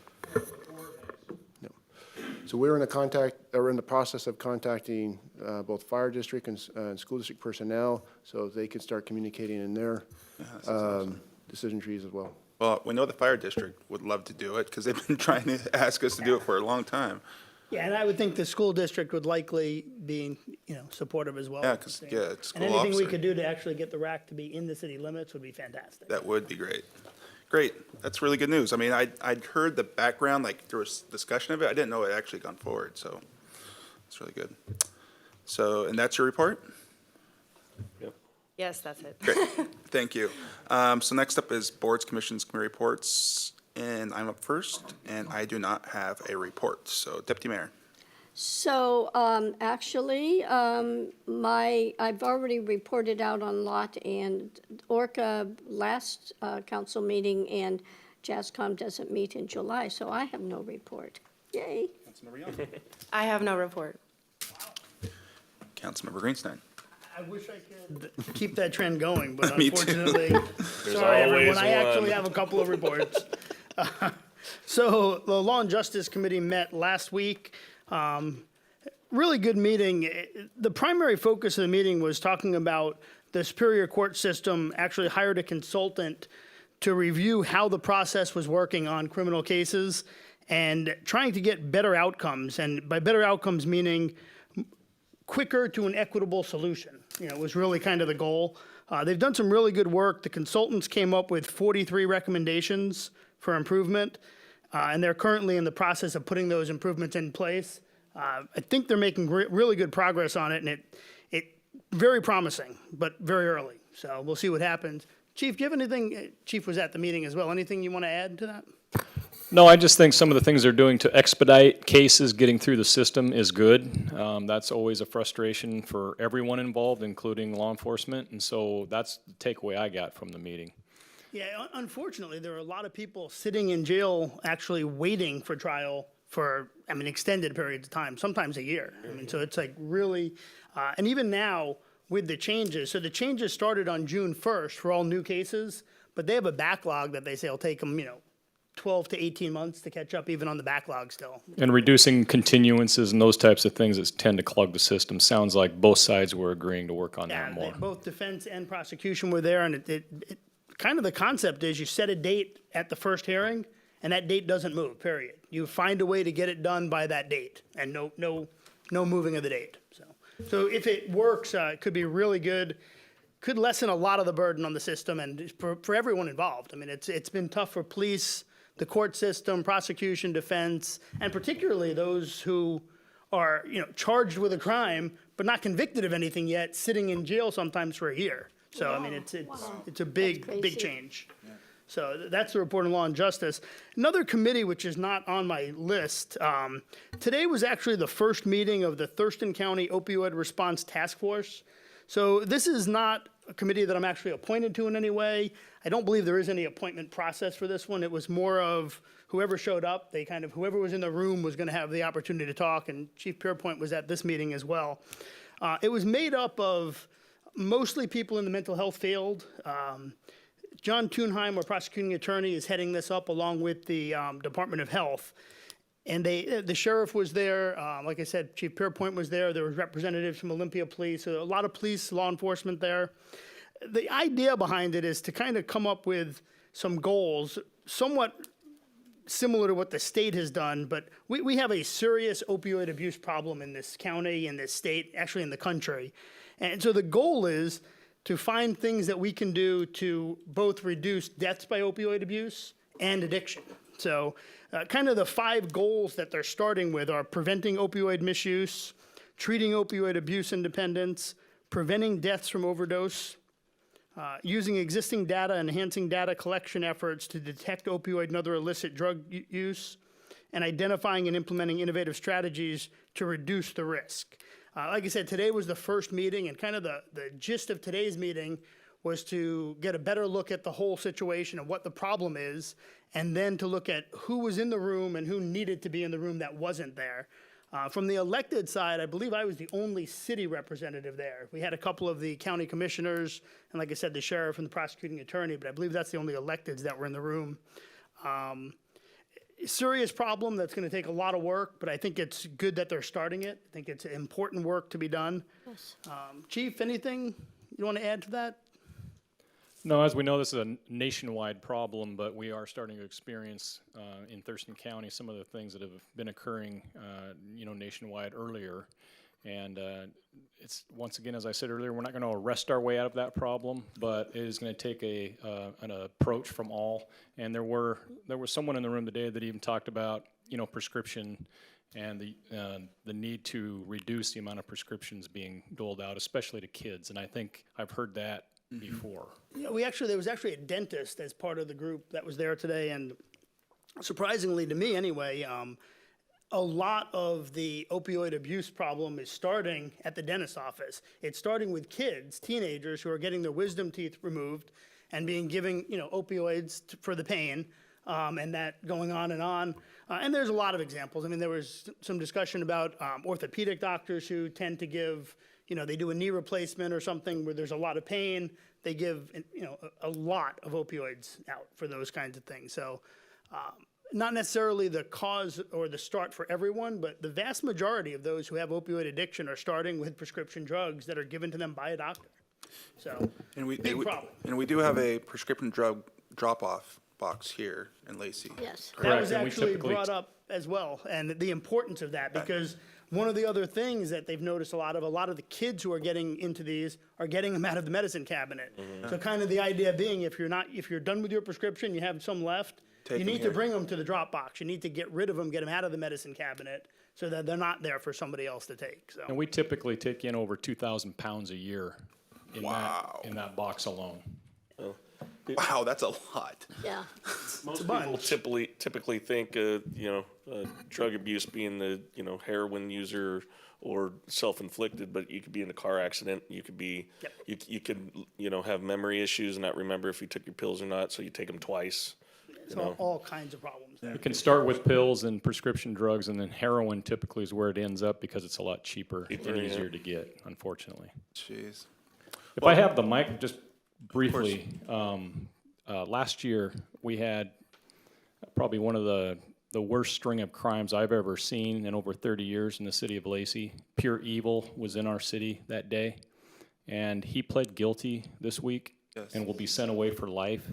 So we're in the process of contacting both fire district and school district personnel, so they can start communicating in their decision trees as well. Well, we know the fire district would love to do it because they've been trying to ask us to do it for a long time. Yeah, and I would think the school district would likely be, supportive as well. Yeah, because, it's And school anything we officer. could do to actually get the rack to be in the city limits would be fantastic. That would be great. Great, that's really good news. I mean, I'd heard the background, like, there was discussion of it. I didn't know it actually gone forward, so it's really good. So, and that's your report? Yes, that's it. Great, thank you. So next up is boards, commissions, committee reports, and I'm up first, and I do not have a report. So Deputy Mayor. So, actually, I've already reported out on Lot and Orca last council meeting, and JASCOM doesn't meet in July, so I have no report. Yay. I have no report. Councilmember Greenstein. I wish I could keep that trend going, but Me too. unfortunately, There's sorry everyone, always I actually one. have a couple of reports. So the Law and Justice Committee met last week. Really good meeting. The primary focus of the meeting was talking about the Superior Court system actually hired a consultant to review how the process was working on criminal cases and trying to get better outcomes. And by better outcomes, meaning quicker to an equitable solution, was really kind of the goal. They've done some really good work. The consultants came up with 43 recommendations for improvement, and they're currently in the process of putting those improvements in place. I think they're making really good progress on it, and it very promising, but very early. So we'll see what happens. Chief, do you have anything? Chief was at the meeting as well. Anything you want to add to that? No, I just think some of the things they're doing to expedite cases getting through the system is good. That's always a frustration for everyone involved, including law enforcement, and so that's the takeaway I got from the meeting. Yeah, unfortunately, there are a lot of people sitting in jail actually waiting for trial for, extended periods of time, sometimes a year. So it's like really, and even now with the changes, so the changes started on June 1st for all new cases, but they have a backlog that they say will take them, 12 to 18 months to catch up even on the backlog still. And reducing continuances and those types of things that tend to clog the system. Sounds like both sides were agreeing to work on that more. Both defense and prosecution were there, and it kind of the concept is you set a date at the first hearing, and that date doesn't move, period. You find a way to get it done by that date, and no moving of the date. So if it works, it could be really good, could lessen a lot of the burden on the system and for everyone involved. It's been tough for police, the court system, prosecution, defense, and particularly those who are, charged with a crime but not convicted of anything yet, sitting in jail sometimes for a year. So, it's a big change. So that's the report on law and justice. Another committee which is not on my list, today was actually the first meeting of the Thurston County Opioid Response Task Force. So this is not a committee that I'm actually appointed to in any way. I don't believe there is any appointment process for this one. It was more of whoever showed up, whoever was in the room was going to have the opportunity to talk, and Chief Pierpoint was at this meeting as well. It was made up of mostly people in the mental health field. John Thunheim, our prosecuting attorney, is heading this up along with the Department of Health. And the sheriff was there. Like I said, Chief Pierpoint was there. There was representatives from Olympia Police. So a lot of police, law enforcement there. The idea behind it is to kind of come up with some goals, somewhat similar to what the state has done. But we have a serious opioid abuse problem in this county, in this state, actually in the country. And so the goal is to find things that we can do to both reduce deaths by opioid abuse and addiction. So kind of the 5 goals that they're starting with are preventing opioid misuse, treating opioid abuse and dependence, preventing deaths from overdose, using existing data, enhancing data collection efforts to detect opioid and other illicit drug use, and identifying and implementing innovative strategies to reduce the risk. Like I said, today was the first meeting, and kind of the gist of today's meeting was to get a better look at the whole situation and what the problem is, and then to look at who was in the room and who needed to be in the room that wasn't there. From the elected side, I believe I was the only city representative there. We had a couple of the county commissioners, and like I said, the sheriff and the prosecuting attorney, but I believe that's the only electeds that were in the room. Serious problem that's going to take a lot of work, but I think it's good that they're starting it. I think it's important work to be done. Yes. Chief, anything you want to add to that? No, as we know, this is a nationwide problem, but we are starting to experience in Thurston County some of the things that have been occurring, nationwide earlier. And it's, once again, as I said earlier, we're not going to arrest our way out of that problem, but it is going to take an approach from all. And there was someone in the room today that even talked about, prescription and the need to reduce the amount of prescriptions being doled out, especially to kids. And I think I've heard that before. Yeah, there was actually a dentist as part of the group that was there today, and surprisingly to me anyway, a lot of the opioid abuse problem is starting at the dentist's office. It's starting with kids, teenagers, who are getting their wisdom teeth removed and being given, opioids for the pain, and that going on. And there's a lot of examples. I mean, there was some discussion about orthopedic doctors who tend to give, they do a knee replacement or something where there's a lot of pain. They give, a lot of opioids out for those kinds of things. So, not necessarily the cause or the start for everyone, but the vast majority of those who have opioid addiction are starting with prescription drugs that are given to them by a doctor. So, big problem. And we do have a prescription drug drop-off box here in Lacey. Yes. That was actually brought up as well, and the importance of that, because one of the other things that they've noticed a lot of the kids who are getting into these are getting them out of the medicine cabinet. So kind of the idea being, if you're done with your prescription, you have some left, you need to bring them to the drop box. You need to get rid of them, get them out of the medicine cabinet, so that they're not there for somebody else to take. So. And we typically take in over 2,000 pounds a year in that box alone. Wow, that's a lot. Yeah. Most people typically think, drug abuse being the, heroin user or self-inflicted, but you could be in a car accident. You could be, you could, have memory issues and not remember if you took your pills or not, so you take them twice. So all kinds of problems there. It can start with pills and prescription drugs, and then heroin typically is where it ends up because it's a lot cheaper and easier to get, unfortunately. Jeez. If I have the mic, just briefly, last year we had probably one of the worst string of crimes I've ever seen in over 30 years in the city of Lacey. Pure evil was in our city that day, and he pled guilty this week and will be sent away for life.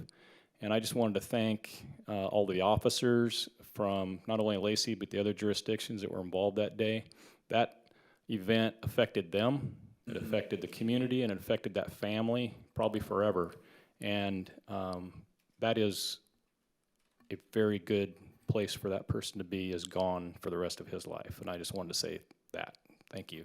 And I just wanted to thank all the officers from not only Lacey, but the other jurisdictions that were involved that day. That event affected them, it affected the community, and it affected that family probably forever. And that is a very good place for that person to be, is gone for the rest of his life. And I just wanted to say that. Thank you.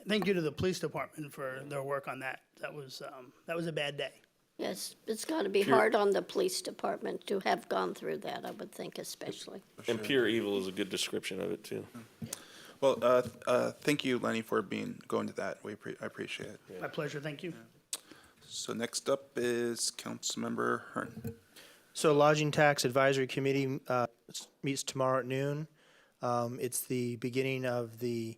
Thank you to the police department for their work on that. That was a bad day. Yes, it's got to be hard on the police department to have gone through that, I would think, especially. And pure evil is a good description of it, too. Well, thank you, Lenny, for going to that. I appreciate it. My pleasure, thank you. So next up is Councilmember Hearn. So Lodging Tax Advisory Committee meets tomorrow at noon. It's the beginning of the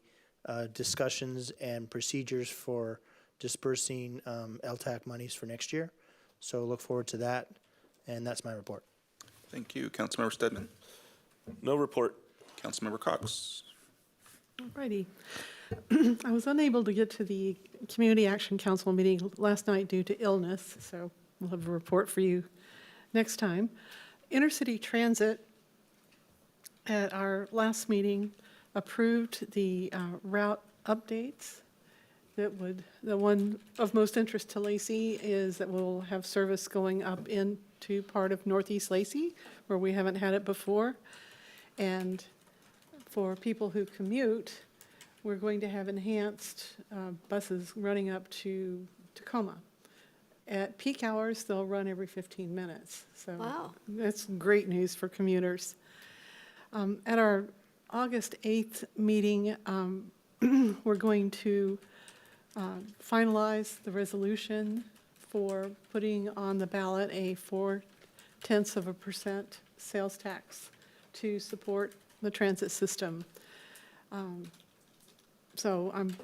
discussions and procedures for dispersing LTAC monies for next year. So look forward to that, and that's my report. Thank you. Councilmember Stedman. No report. Councilmember Cox. Alrighty. I was unable to get to the Community Action Council meeting last night due to illness, so we'll have a report for you next time. Intercity Transit at our last meeting approved the route updates. The one of most interest to Lacey is that we'll have service going up into part of Northeast Lacey, where we haven't had it before. And for people who commute, we're going to have enhanced buses running up to Tacoma. At peak hours, they'll run every 15 minutes. So wow. That's great news for commuters. At our August 8th meeting, we're going to finalize the resolution for putting on the ballot a 0.4% sales tax to support the transit system. So I'm,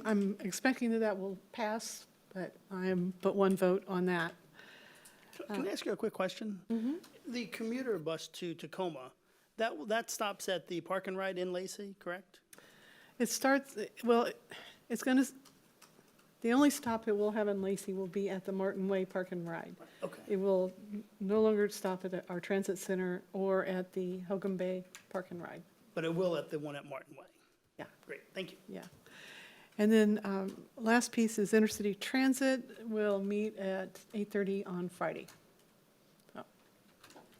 I'm expecting that will pass, but I am but one vote on that. Can I ask you a quick question? The commuter bus to Tacoma, that stops at the Park and Ride in Lacey, correct? It starts, well, it's going to, the only stop it will have in Lacey will be at the Martin Way Park and Ride. Okay. It will no longer stop at our transit center or at the Hogan Bay Park and Ride. But it will at the one at Martin Way. Yeah. Great, thank you. Yeah. And then last piece is intercity transit will meet at 8:30 on Friday. So,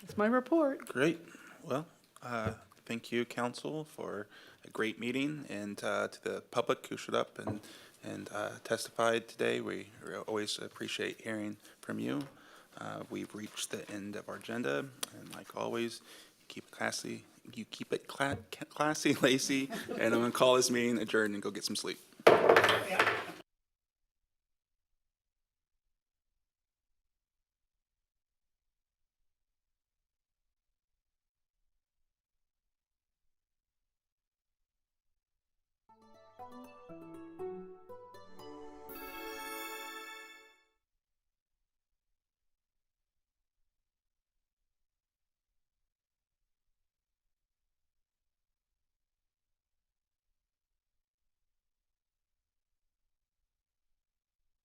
that's my report. Great. Well, thank you, council, for a great meeting, and to the public who showed up and testified today. We always appreciate hearing from you. We've reached the end of our agenda, and like always, keep it classy. You keep it classy, Lacey, and I'm gonna call this meeting adjourned and go get some sleep.